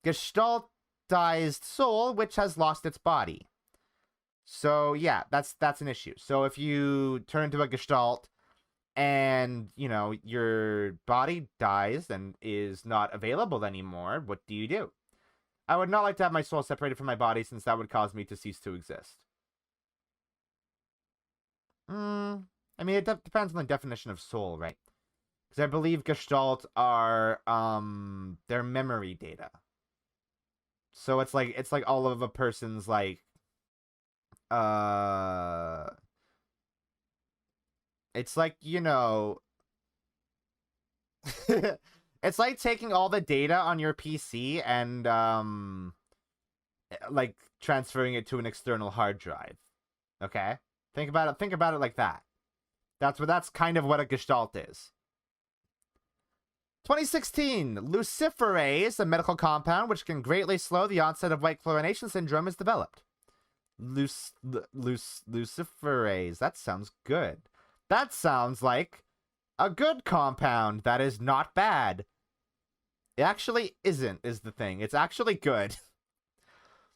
S1: gestaltized soul which has lost its body. So yeah, that's an issue. So if you turn into a Gestalt and, you know, your body dies and is not available anymore, what do you do? I would not like to have my soul separated from my body, since that would cause me to cease to exist. I mean, it depends on the definition of soul, right? Because I believe Gestalt are their memory data. So it's like all of a person's like it's like, you know, it's like taking all the data on your PC and like transferring it to an external hard drive. Okay? Think about it like that. That's kind of what a Gestalt is. 2016, luciferase, a medical compound which can greatly slow the onset of white chlorination syndrome, is developed. Luciferase. That sounds good. That sounds like a good compound that is not bad. It actually isn't, is the thing. It's actually good.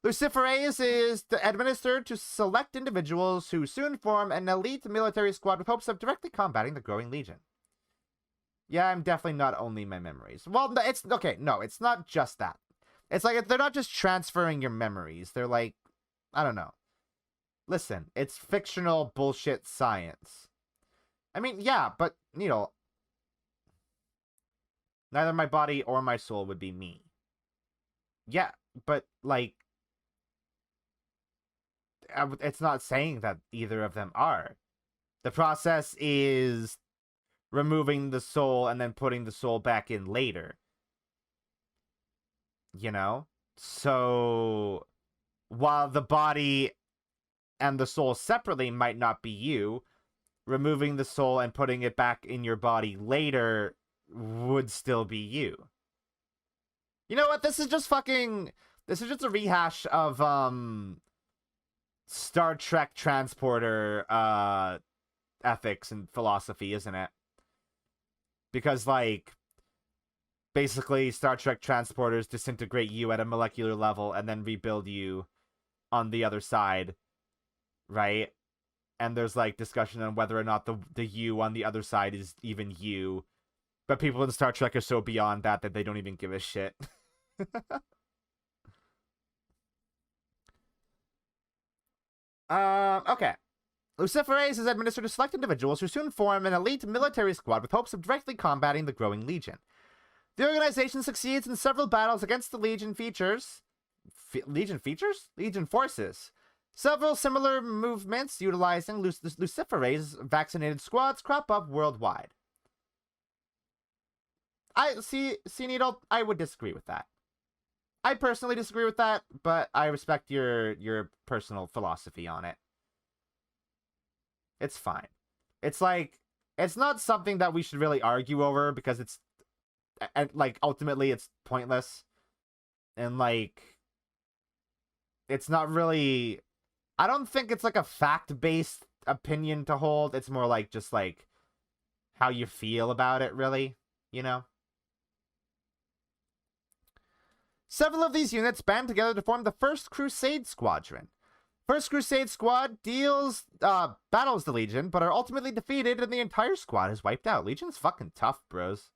S1: Luciferase is administered to select individuals who soon form an elite military squad with hopes of directly combating the growing legion. Yeah, I'm definitely not only my memories. Well, it's okay. No, it's not just that. It's like they're not just transferring your memories. They're like, I don't know. Listen, it's fictional bullshit science. I mean, yeah, but, you know, neither my body or my soul would be me. Yeah, but, like, it's not saying that either of them are. The process is removing the soul and then putting the soul back in later. You know? So, while the body and the soul separately might not be you, removing the soul and putting it back in your body later would still be you. You know what? This is just a rehash of, Star Trek transporter, ethics and philosophy, isn't it? Because, like, basically Star Trek transporters disintegrate you at a molecular level and then rebuild you on the other side, right? And there's, like, discussion on whether or not the you on the other side is even you. But people in Star Trek are so beyond that they don't even give a shit. Okay. Luciferase is administered to select individuals who soon form an elite military squad with hopes of directly combating the growing legion. The organization succeeds in several battles against the legion features Legion features? Legion forces. Several similar movements utilizing Luciferase vaccinated squads crop up worldwide. I see, Needle, I would disagree with that. I personally disagree with that, but I respect your personal philosophy on it. It's fine. It's like, it's not something that we should really argue over because it's, like, ultimately it's pointless. And, like, it's not really, I don't think it's like a fact-based opinion to hold. It's more like just like how you feel about it, really, you know? Several of these units band together to form the 1st Crusade Squadron. 1st Crusade Squad battles the Legion, but are ultimately defeated and the entire squad is wiped out. Legion's fucking tough, bros.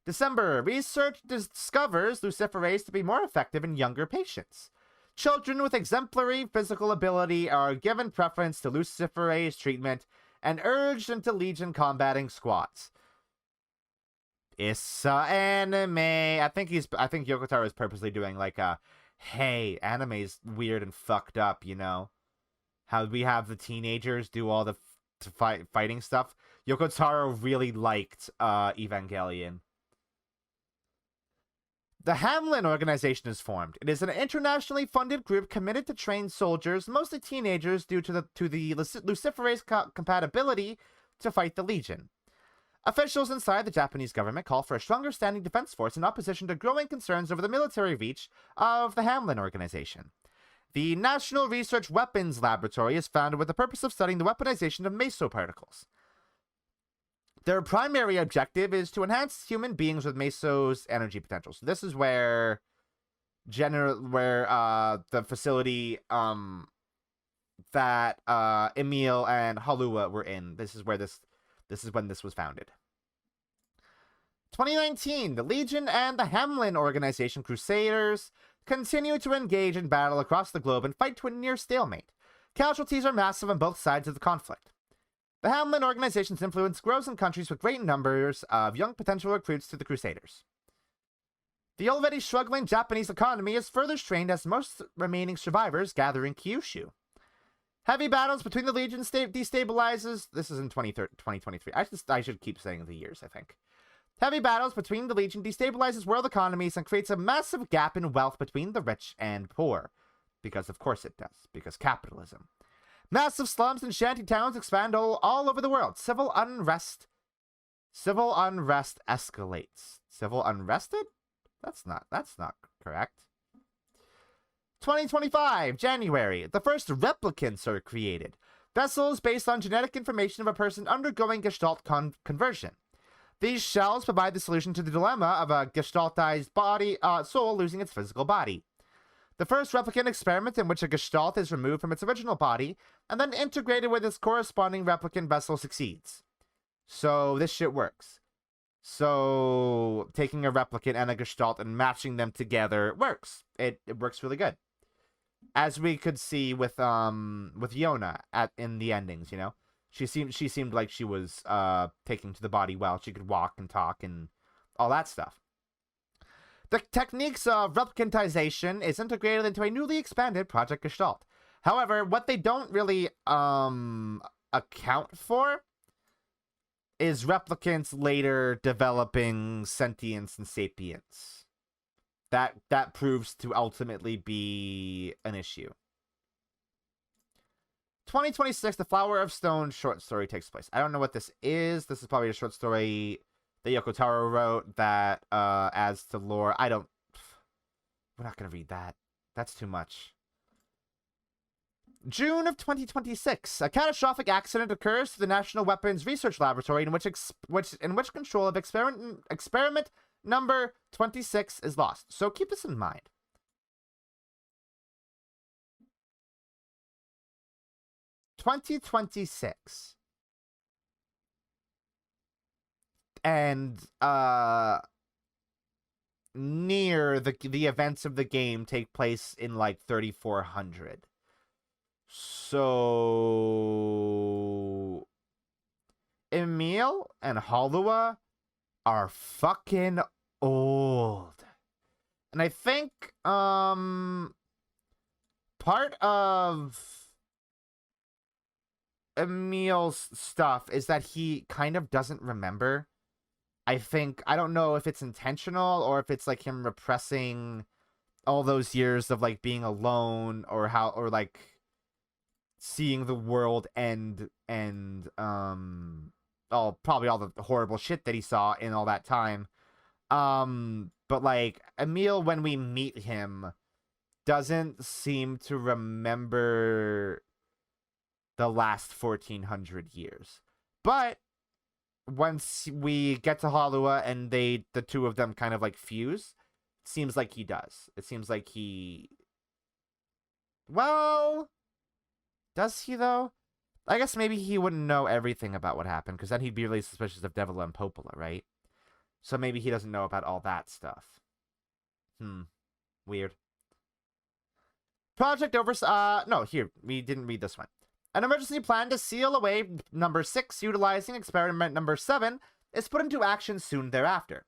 S1: December, research discovers Luciferase to be more effective in younger patients. Children with exemplary physical ability are given preference to Luciferase treatment and urged into Legion combating squads. It's anime. I think Yoko Taro is purposely doing like a, hey, anime's weird and fucked up, you know? How we have the teenagers do all the fighting stuff. Yoko Taro really liked Evangelion. The Hamlin organization is formed. It is an internationally funded group committed to train soldiers, mostly teenagers, due to the Luciferase compatibility to fight the Legion. Officials inside the Japanese government call for a stronger standing defense force in opposition to growing concerns over the military reach of the Hamlin organization. The National Research Weapons Laboratory is founded with the purpose of studying the weaponization of mesoparticles. Their primary objective is to enhance human beings with meso's energy potential. So this is where the facility that Emil and Halua were in. This is when this was founded. 2019, the Legion and the Hamlin organization Crusaders continue to engage in battle across the globe and fight to a near stalemate. Casualties are massive on both sides of the conflict. The Hamlin organization's influence grows in countries with great numbers of young potential recruits to the Crusaders. The already struggling Japanese economy is further strained as most remaining survivors gather in Kyushu. Heavy battles between the Legion destabilizes... This is in 2023. I should keep saying the years, I think. Heavy battles between the Legion destabilizes world economies and creates a massive gap in wealth between the rich and poor. Because of course it does. Because capitalism. Massive slums and shanty towns expand all over the world. Civil unrest escalates. Civil unrested? That's not correct. 2025, January. The first replicants are created. Vessels based on genetic information of a person undergoing Gestalt conversion. These shells provide the solution to the dilemma of a Gestaltized soul losing its physical body. The first replicant experiment in which a Gestalt is removed from its original body and then integrated with its corresponding replicant vessel succeeds. So this shit works. So taking a replicant and a Gestalt and matching them together works. It works really good. As we could see with Yona in the endings, you know? She seemed like she was taking to the body well. She could walk and talk and all that stuff. The techniques of replicantization is integrated into a newly expanded Project Gestalt. However, what they don't really account for is replicants later developing sentience and sapience. That proves to ultimately be an issue. 2026, The Flower of Stone short story takes place. I don't know what this is. This is probably a short story that Yoko Taro wrote that adds to lore. We're not going to read that. That's too much. June of 2026, a catastrophic accident occurs to the National Weapons Research Laboratory in which control of experiment number 26 is lost. So keep this in mind. (2026) and NieR the events of the game take place in like 3400. So Emil and Halua are fucking old. And I think part of Emil's stuff is that he kind of doesn't remember. I don't know if it's intentional or if it's like him repressing all those years of like being alone or like seeing the world end and probably all the horrible shit that he saw in all that time. But like Emil, when we meet him, doesn't seem to remember the last 1400 years. But once we get to Halua and the two of them kind of like fuse, it seems like he does. It seems like he... Well, does he though? I guess maybe he wouldn't know everything about what happened, because then he'd be really suspicious of Devila and Popola, right? So maybe he doesn't know about all that stuff. Weird. Project no, here, we didn't read this one. An emergency plan to seal away number 6, utilizing experiment number 7, is put into action soon thereafter.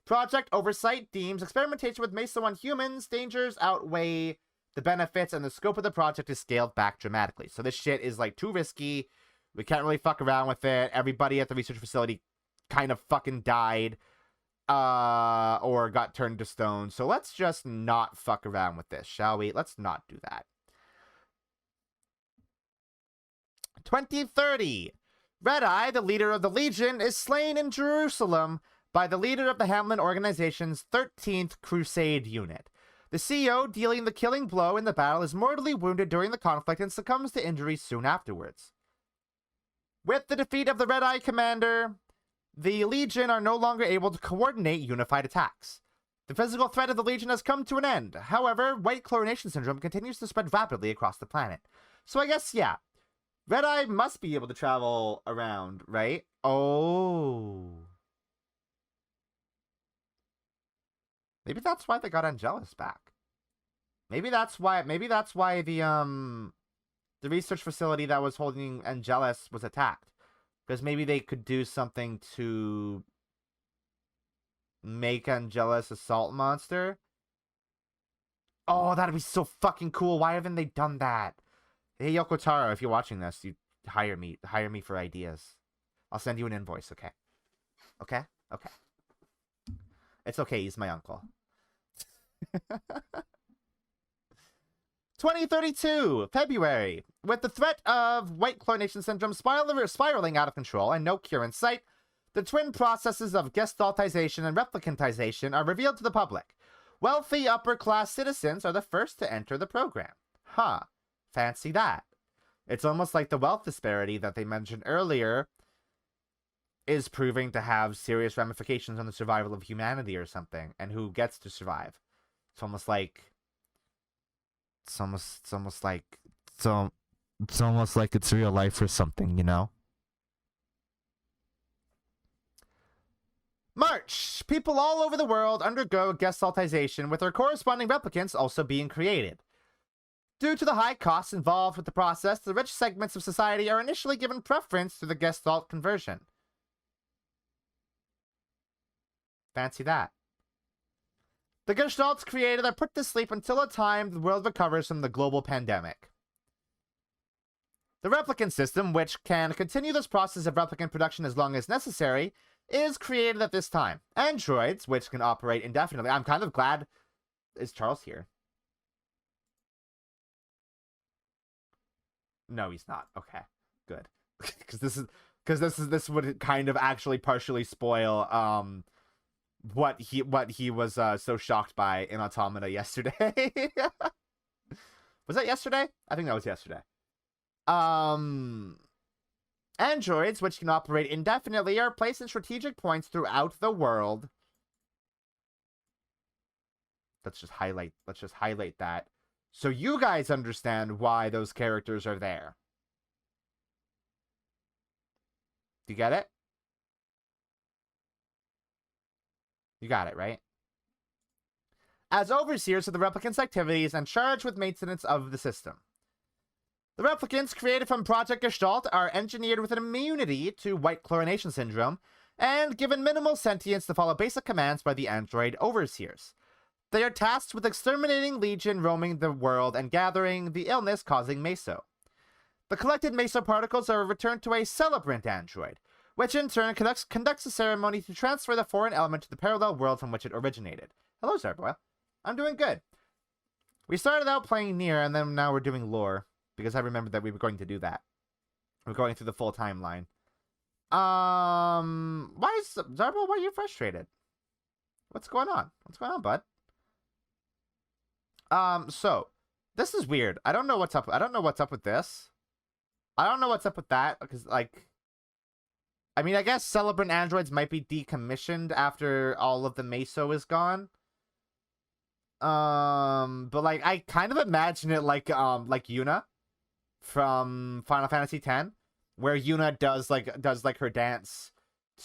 S1: Project Oversight deems experimentation with Mesa 1 humans dangers outweigh the benefits, and the scope of the project is scaled back dramatically. So this shit is like too risky. We can't really fuck around with it. Everybody at the research facility kind of fucking died or got turned to stone. So let's just not fuck around with this, shall we? Let's not do that. 2030. Red-Eye, the leader of the Legion, is slain in Jerusalem by the leader of the Hamlin organization's 13th Crusade unit. The CEO, dealing the killing blow in the battle, is mortally wounded during the conflict and succumbs to injuries soon afterwards. With the defeat of the Red-Eye commander, the Legion are no longer able to coordinate unified attacks. The physical threat of the Legion has come to an end. However, white chlorination syndrome continues to spread rapidly across the planet. So I guess, yeah, Red-Eye must be able to travel around, right? Oh. Maybe that's why they got Angelus back. Maybe that's why the research facility that was holding Angelus was attacked. Because maybe they could do something to make Angelus a salt monster. Oh, that'd be so fucking cool. Why haven't they done that? Hey, Yoko Taro, if you're watching this, you hire me for ideas. I'll send you an invoice, okay? Okay? Okay. It's okay, he's my uncle. 2032, February. With the threat of white chlorination syndrome spiraling out of control and no cure in sight, the twin processes of gestaltization and replicantization are revealed to the public. Wealthy upper-class citizens are the first to enter the program. Huh. Fancy that. It's almost like the wealth disparity that they mentioned earlier is proving to have serious ramifications on the survival of humanity or something, and who gets to survive. It's almost like it's real life or something, you know? March! People all over the world undergo gestaltization, with their corresponding replicants also being created. Due to the high costs involved with the process, the rich segments of society are initially given preference to the gestalt conversion. Fancy that. The gestalts created are put to sleep until a time the world recovers from the global pandemic. The replicant system, which can continue this process of replicant production as long as necessary, is created at this time. Androids, which can operate indefinitely. I'm kind of glad... Is Charles here? No, he's not. Okay, good. Because this would kind of actually partially spoil what he was so shocked by in Automata yesterday. Was that yesterday? I think that was yesterday. Androids, which can operate indefinitely, are placed in strategic points throughout the world. Let's just highlight that, so you guys understand why those characters are there. Do you get it? You got it, right? As overseers of the replicants' activities and charged with maintenance of the system. The replicants created from Project Gestalt are engineered with an immunity to white chlorination syndrome and given minimal sentience to follow basic commands by the android overseers. They are tasked with exterminating Legion roaming the world and gathering the illness causing meso. The collected meso particles are returned to a celebrant android, which in turn conducts a ceremony to transfer the foreign element to the parallel world from which it originated. Hello, Zarboil. I'm doing good. We started out playing NieR, and then now we're doing lore, because I remembered that we were going to do that. We're going through the full timeline. Why is Zarboil? Why are you frustrated? What's going on? What's going on, bud? So this is weird. I don't know what's up. I don't know what's up with this. I don't know what's up with that because, like, I mean, I guess celebrant androids might be decommissioned after all of the meso is gone. But like, I kind of imagine it like Yuna from Final Fantasy X, where Yuna does like her dance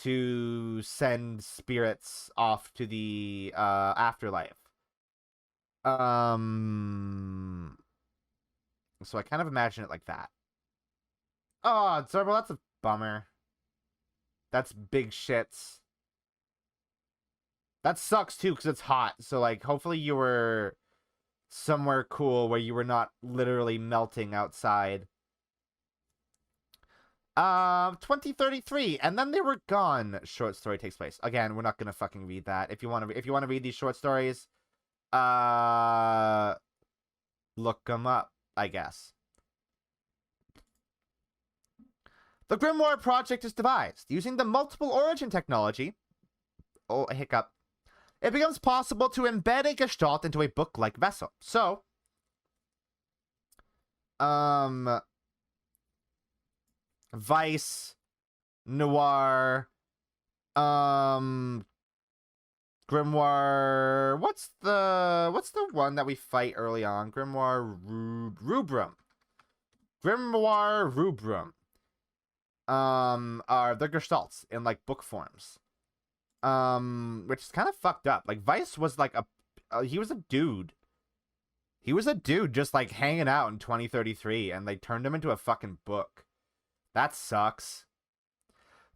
S1: to send spirits off to the afterlife. So I kind of imagine it like that. Oh, Zerbo, that's a bummer. That's big shits. That sucks too, because it's hot. So, like, hopefully you were somewhere cool where you were not literally melting outside. 2033, and then they were gone. Short story takes place. Again, we're not gonna fucking read that. If you want to read these short stories, look them up, I guess. The Grimoire project is devised using the multiple origin technology. Oh, a hiccup. It becomes possible to embed a gestalt into a book-like vessel. So, Vice, Noir, Grimoire. What's the one that we fight early on? Grimoire Rubrum. Grimoire Rubrum. Are the gestalts in like book forms. Which is kind of fucked up. Like Vice was like he was a dude. He was a dude just like hanging out in 2033 and they turned him into a fucking book. That sucks.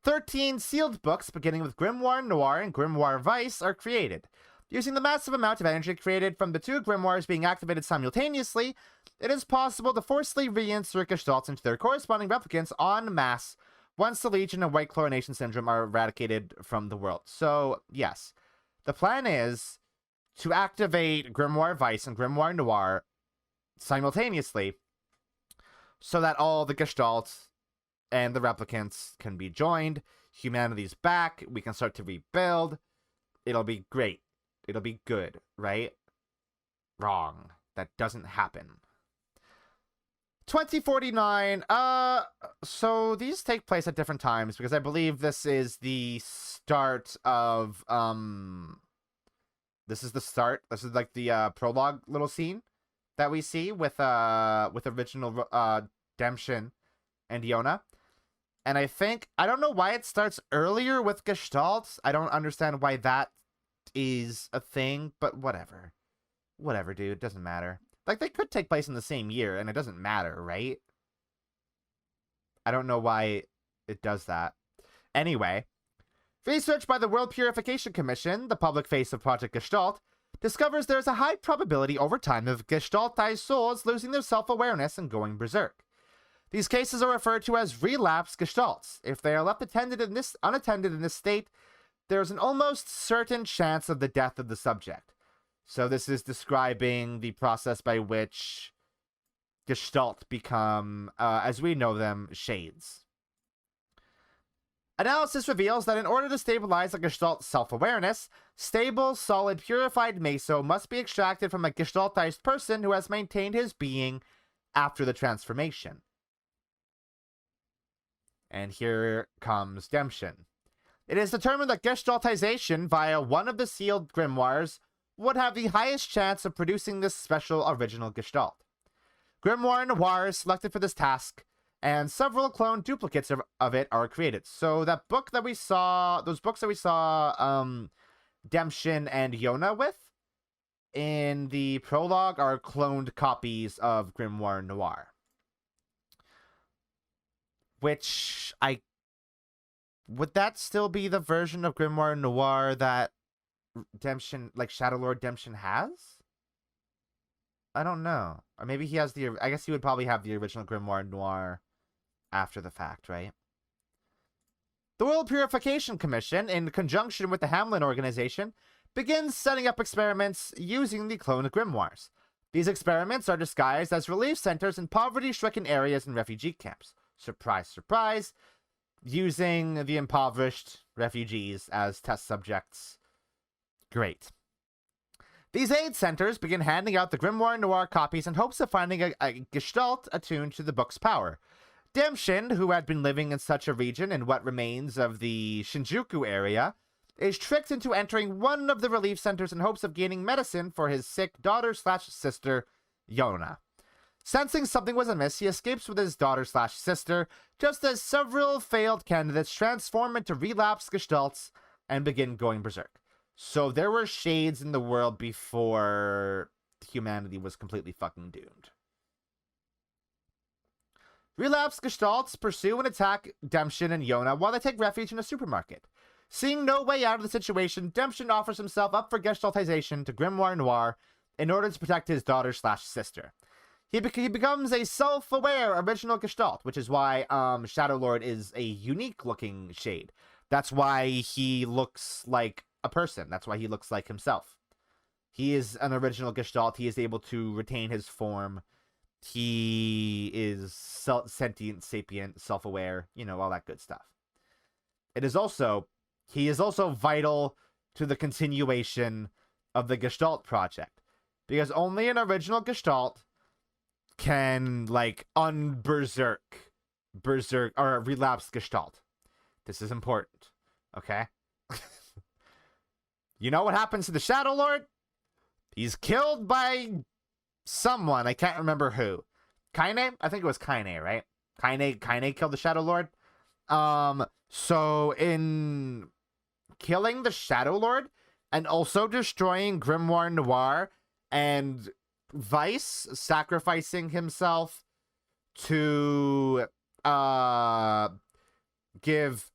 S1: 13 sealed books beginning with Grimoire Noir and Grimoire Vice are created. Using the massive amount of energy created from the two grimoires being activated simultaneously, it is possible to forcibly reinsert gestalts into their corresponding replicants en masse once the Legion and White Chlorination Syndrome are eradicated from the world. So, yes. The plan is to activate Grimoire Vice and Grimoire Noir simultaneously so that all the gestalts and the replicants can be joined. Humanity's back. We can start to rebuild. It'll be great. It'll be good, right? Wrong. That doesn't happen. 2049. So these take place at different times because I believe this is the start of this is the start. This is like the prologue little scene that we see with original Demption and Yona. And I don't know why it starts earlier with Gestalts. I don't understand why that is a thing, but whatever. Whatever, dude. Doesn't matter. Like, they could take place in the same year, and it doesn't matter, right? I don't know why it does that. Anyway, research by the World Purification Commission, the public face of Project Gestalt, discovers there is a high probability over time of Gestaltized souls losing their self-awareness and going berserk. These cases are referred to as relapsed Gestalts. If they are left unattended in this state, there's an almost certain chance of the death of the subject. So this is describing the process by which Gestalt become, as we know them, shades. Analysis reveals that in order to stabilize a Gestalt's self-awareness, stable, solid, purified meso must be extracted from a Gestaltized person who has maintained his being after the transformation. And here comes Demption. It is determined that Gestaltization via one of the sealed grimoires would have the highest chance of producing this special original Gestalt. Grimoire Noir is selected for this task, and several clone duplicates of it are created. So that book that we saw, those books that we saw Demption and Yona with in the prologue are cloned copies of Grimoire Noir. Which, would that still be the version of Grimoire Noir that Redemption, like Shadow Lord Redemption has? I don't know. Or maybe he has I guess he would probably have the original Grimoire Noir after the fact, right? The World Purification Commission, in conjunction with the Hamlin organization, begins setting up experiments using the cloned grimoires. These experiments are disguised as relief centers in poverty-stricken areas and refugee camps. Surprise, surprise. Using the impoverished refugees as test subjects. Great. These aid centers begin handing out the Grimoire Noir copies in hopes of finding a gestalt attuned to the book's power. Demshin, who had been living in such a region in what remains of the Shinjuku area, is tricked into entering one of the relief centers in hopes of gaining medicine for his sick daughter/sister, Yona. Sensing something was amiss, he escapes with his daughter/sister, just as several failed candidates transform into relapsed gestalts and begin going berserk. So there were shades in the world before humanity was completely fucking doomed. Relapsed gestalts pursue and attack Demshin and Yona while they take refuge in a supermarket. Seeing no way out of the situation, Demshin offers himself up for gestaltization to Grimoire Noir in order to protect his daughter/sister. He becomes a self-aware original gestalt, which is why Shadow Lord is a unique-looking shade. That's why he looks like a person. That's why he looks like himself. He is an original gestalt. He is able to retain his form. He is sentient, sapient, self-aware, you know, all that good stuff. He is also vital to the continuation of the Gestalt project, because only an original Gestalt can, like, unberserk, or relapse Gestalt. This is important, okay? You know what happens to the Shadow Lord? He's killed by someone. I can't remember who. Kaine? I think it was Kaine, right? Kaine killed the Shadow Lord. So in killing the Shadow Lord and also destroying Grimoire Noir and Vice sacrificing himself to give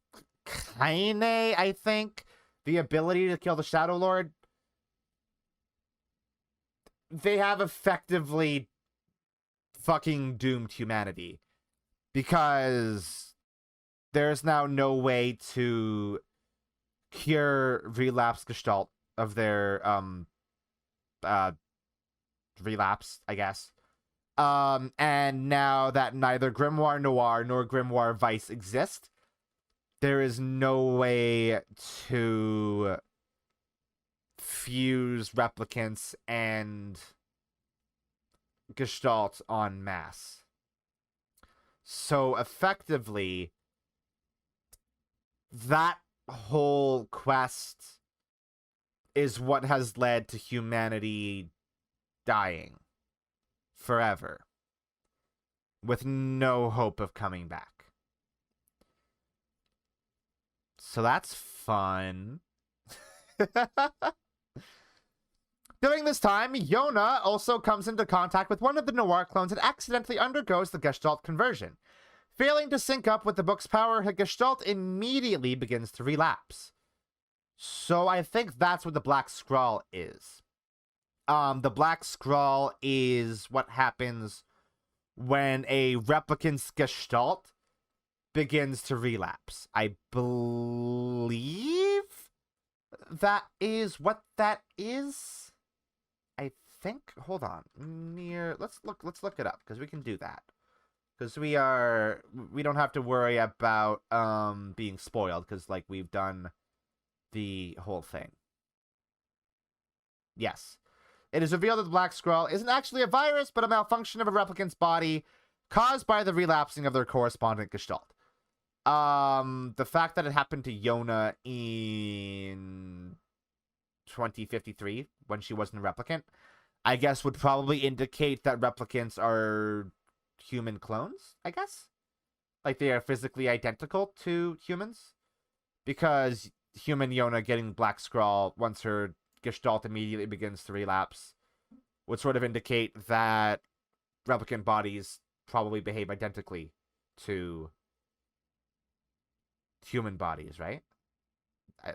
S1: Kaine, I think, the ability to kill the Shadow Lord, they have effectively fucking doomed humanity, because there's now no way to cure relapse Gestalt of their relapse, I guess. And now that neither Grimoire Noir nor Grimoire Vice exist, there is no way to fuse replicants and Gestalt en masse. So effectively, that whole quest is what has led to humanity dying forever, with no hope of coming back. So that's fun. During this time, Yona also comes into contact with one of the Noir clones and accidentally undergoes the Gestalt conversion. Failing to sync up with the book's power, her Gestalt immediately begins to relapse. So I think that's what the Black Scrawl is. The Black Scrawl is what happens when a replicant's Gestalt begins to relapse. I believe that is what that is. I think. Hold on. NieR. Let's look it up, because we can do that. Because we don't have to worry about being spoiled, because like we've done the whole thing. Yes. It is revealed that the Black Scrawl isn't actually a virus, but a malfunction of a replicant's body caused by the relapsing of their correspondent Gestalt. The fact that it happened to Yona in 2053, when she wasn't a replicant, I guess would probably indicate that replicants are human clones, I guess? Like, they are physically identical to humans? Because human Yona getting Black Scrawl once her Gestalt immediately begins to relapse would sort of indicate that replicant bodies probably behave identically to human bodies, right?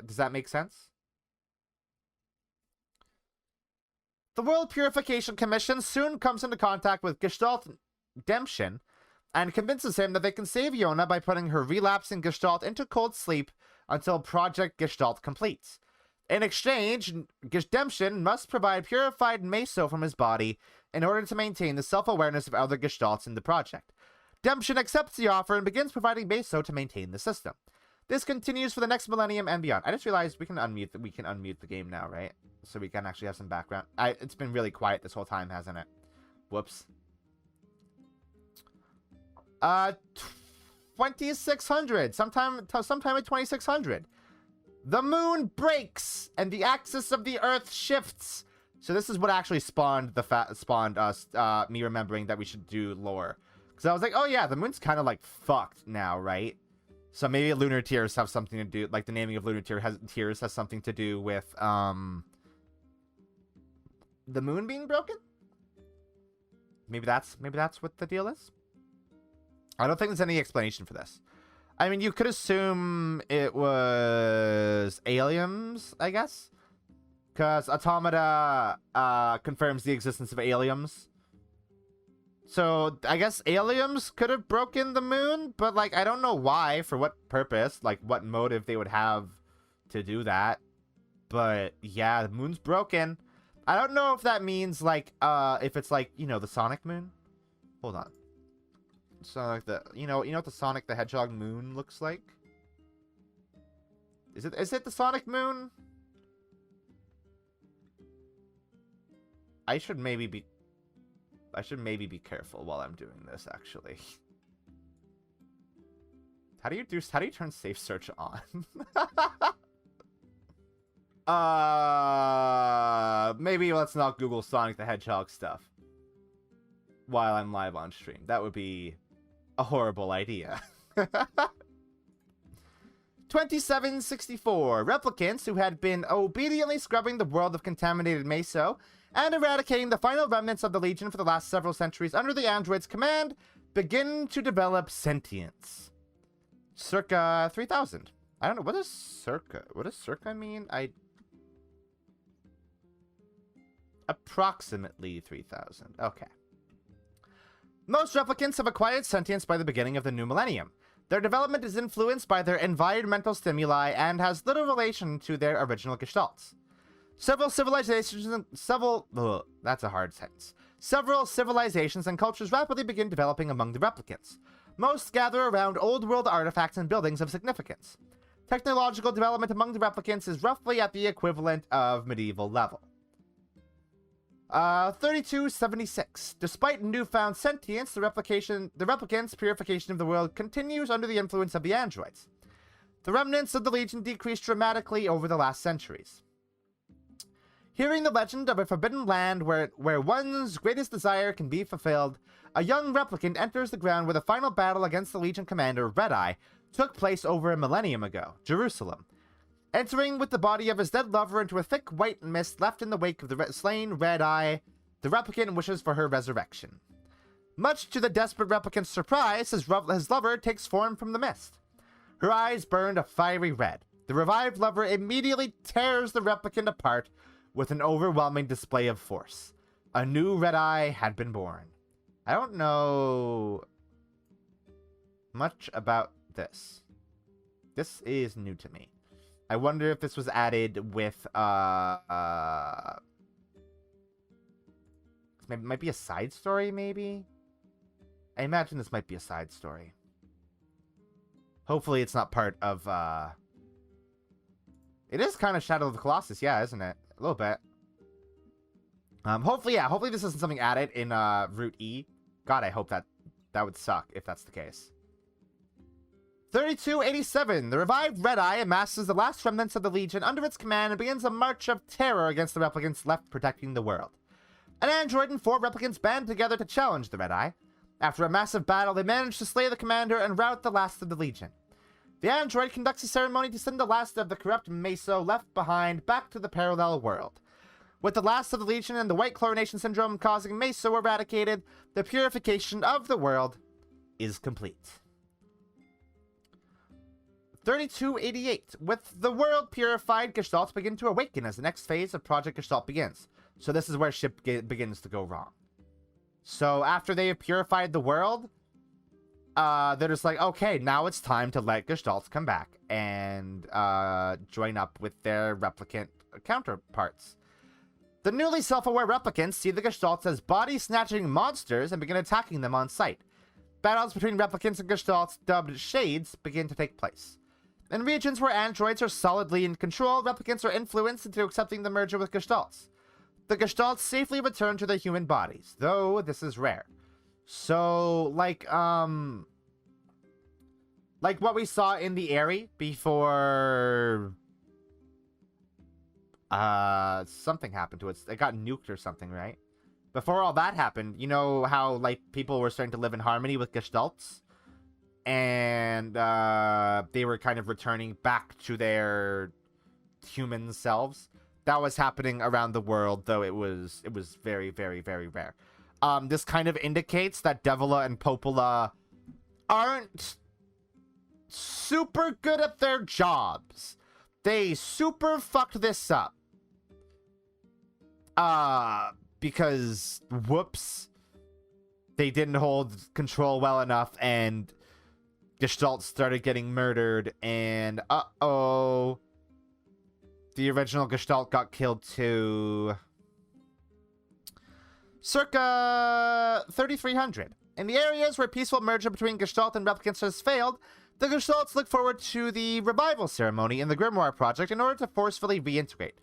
S1: Does that make sense? The World Purification Commission soon comes into contact with Gestalt Demption and convinces him that they can save Yona by putting her relapsing Gestalt into cold sleep until Project Gestalt completes. In exchange, Demption must provide purified meso from his body in order to maintain the self-awareness of other Gestalts in the project. Demption accepts the offer and begins providing meso to maintain the system. This continues for the next millennium and beyond. I just realized we can unmute the game now, right? So we can actually have some background. It's been really quiet this whole time, hasn't it? Whoops. 2600. Sometime at 2600. The moon breaks and the axis of the earth shifts. So this is what actually spawned me remembering that we should do lore. Because I was like, oh yeah, the moon's kind of like fucked now, right? So maybe lunar tears have something to do, like the naming of lunar tears has something to do with the moon being broken. Maybe that's what the deal is. I don't think there's any explanation for this. I mean, you could assume it was aliens, I guess, because Automata confirms the existence of aliens. So I guess aliens could have broken the moon, but like I don't know why, for what purpose, like what motive they would have to do that. But yeah, the moon's broken. I don't know if that means like if it's like, you know, the Sonic moon. Hold on. So like the you know what the Sonic the Hedgehog moon looks like? Is it the Sonic moon? I should maybe be careful while I'm doing this, actually. How do you turn safe search on? Maybe let's not Google Sonic the Hedgehog stuff while I'm live on stream. That would be a horrible idea. 2764. Replicants who had been obediently scrubbing the world of contaminated meso and eradicating the final remnants of the Legion for the last several centuries under the android's command begin to develop sentience. Circa 3000. I don't know, what does circa mean? Approximately 3000. Okay. Most replicants have acquired sentience by the beginning of the new millennium. Their development is influenced by their environmental stimuli and has little relation to their original gestalts. Several civilizations and cultures rapidly begin developing among the replicants. Most gather around old world artifacts and buildings of significance. Technological development among the replicants is roughly at the equivalent of medieval level. 3276. Despite newfound sentience, the replicants' purification of the world continues under the influence of the androids. The remnants of the Legion decreased dramatically over the last centuries. Hearing the legend of a forbidden land where one's greatest desire can be fulfilled, a young replicant enters the ground where the final battle against the Legion commander, Red-Eye, took place over a millennium ago, Jerusalem. Entering with the body of his dead lover into a thick white mist left in the wake of the slain Red-Eye, the replicant wishes for her resurrection. Much to the desperate replicant's surprise, his lover takes form from the mist. Her eyes burned a fiery red. The revived lover immediately tears the replicant apart with an overwhelming display of force. A new Red-Eye had been born. I don't know much about this. This is new to me. I wonder if this was added with, it might be a side story, maybe? I imagine this might be a side story. Hopefully it's not part of, It is kind of Shadow of the Colossus, yeah, isn't it? A little bit. Hopefully this isn't something added in, Route E. God, I hope that would suck if that's the case. 3287. The revived Red-Eye amasses the last remnants of the Legion under its command and begins a march of terror against the replicants left protecting the world. An android and 4 replicants band together to challenge the Red-Eye. After a massive battle, they manage to slay the commander and rout the last of the Legion. The android conducts a ceremony to send the last of the corrupt meso left behind back to the parallel world. With the last of the Legion and the white chlorination syndrome causing meso eradicated, the purification of the world is complete. 3288. With the world purified, Gestalts begin to awaken as the next phase of Project Gestalt begins. So this is where shit begins to go wrong. So after they have purified the world, they're just like, okay, now it's time to let Gestalts come back and join up with their replicant counterparts. The newly self-aware replicants see the Gestalts as body-snatching monsters and begin attacking them on sight. Battles between replicants and Gestalts, dubbed Shades, begin to take place. In regions where androids are solidly in control, replicants are influenced into accepting the merger with Gestalts. The Gestalts safely return to their human bodies, though this is rare. So, like what we saw in the Airy before something happened to it. It got nuked or something, right? Before all that happened, you know how, like, people were starting to live in harmony with Gestalts? And they were kind of returning back to their human selves. That was happening around the world, though it was very, very, very rare. This kind of indicates that Devila and Popola aren't super good at their jobs. They super fucked this up. Because, whoops, they didn't hold control well enough, and Gestalt started getting murdered, and uh-oh, the original Gestalt got killed too. Circa 3300. In the areas where peaceful merger between Gestalt and replicants has failed, the Gestalts look forward to the revival ceremony in the Grimoire Project in order to forcefully reintegrate.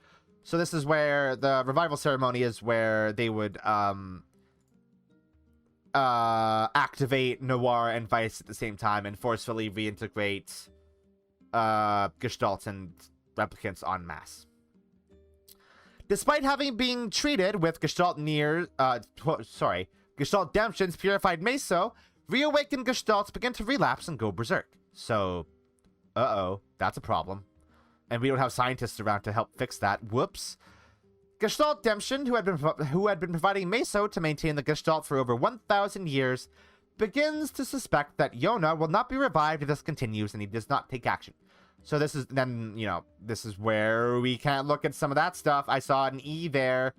S1: So this is where the revival ceremony is, where they would activate Noir and Vice at the same time and forcefully reintegrate Gestalts and replicants en masse. Despite having been treated with Gestalt Demption's purified meso, reawakened Gestalts begin to relapse and go berserk. So, that's a problem. And we don't have scientists around to help fix that. Whoops. Gestalt Demption, who had been providing meso to maintain the Gestalt for over 1,000 years, begins to suspect that Yona will not be revived if this continues and he does not take action. So this is then, this is where we can't look at some of that stuff. I saw an E there.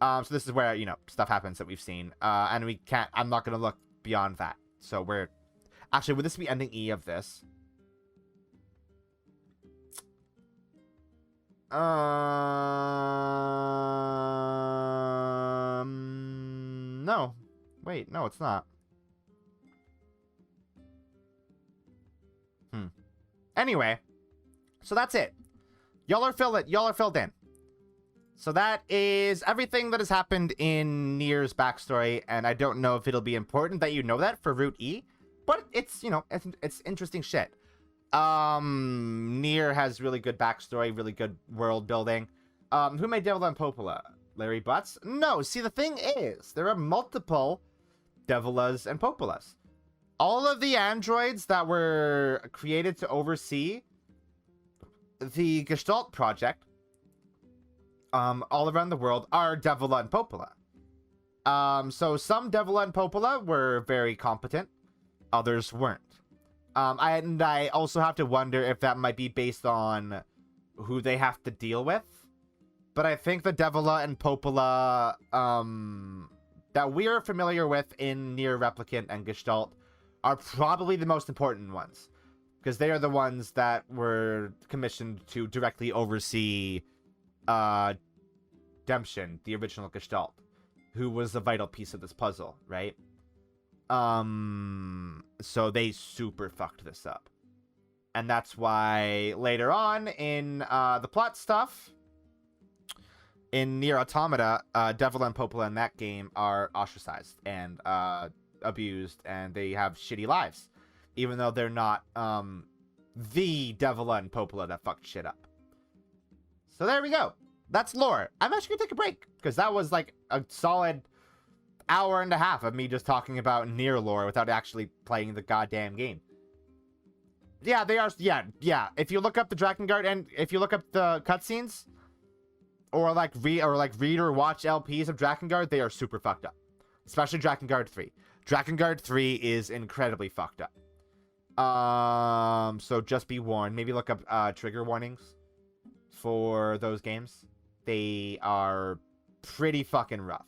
S1: So this is where, stuff happens that we've seen. And we can't, I'm not going to look beyond that. So we're, actually, would this be ending E of this? No. Wait, no, it's not. Anyway, so that's it. Y'all are filled in. So that is everything that has happened in NieR's backstory, and I don't know if it'll be important that you know that for Route E, but it's, it's interesting shit. NieR has really good backstory, really good world building. Who made Devil and Popola? Larry Butts? No, see, the thing is, there are multiple Devilas and Popolas. All of the androids that were created to oversee the Gestalt project, all around the world, are Devila and Popola. So some Devila and Popola were very competent, others weren't. I also have to wonder if that might be based on who they have to deal with. But I think the Devila and Popola that we are familiar with in NieR Replicant and Gestalt are probably the most important ones. Because they are the ones that were commissioned to directly oversee Demption, the original Gestalt, who was a vital piece of this puzzle, right? So they super fucked this up. And that's why later on in the plot stuff, in NieR Automata, Devil and Popola in that game are ostracized and abused, and they have shitty lives. Even though they're not the Devil and Popola that fucked shit up. So there we go. That's lore. I'm actually gonna take a break, because that was like a solid hour and a half of me just talking about NieR lore without actually playing the goddamn game. Yeah, they are. Yeah. If you look up the Drakengard and if you look up the cutscenes, or read or watch LPs of Drakengard, they are super fucked up. Especially Drakengard 3. Drakengard 3 is incredibly fucked up. So just be warned. Maybe look up trigger warnings for those games. They are pretty fucking rough.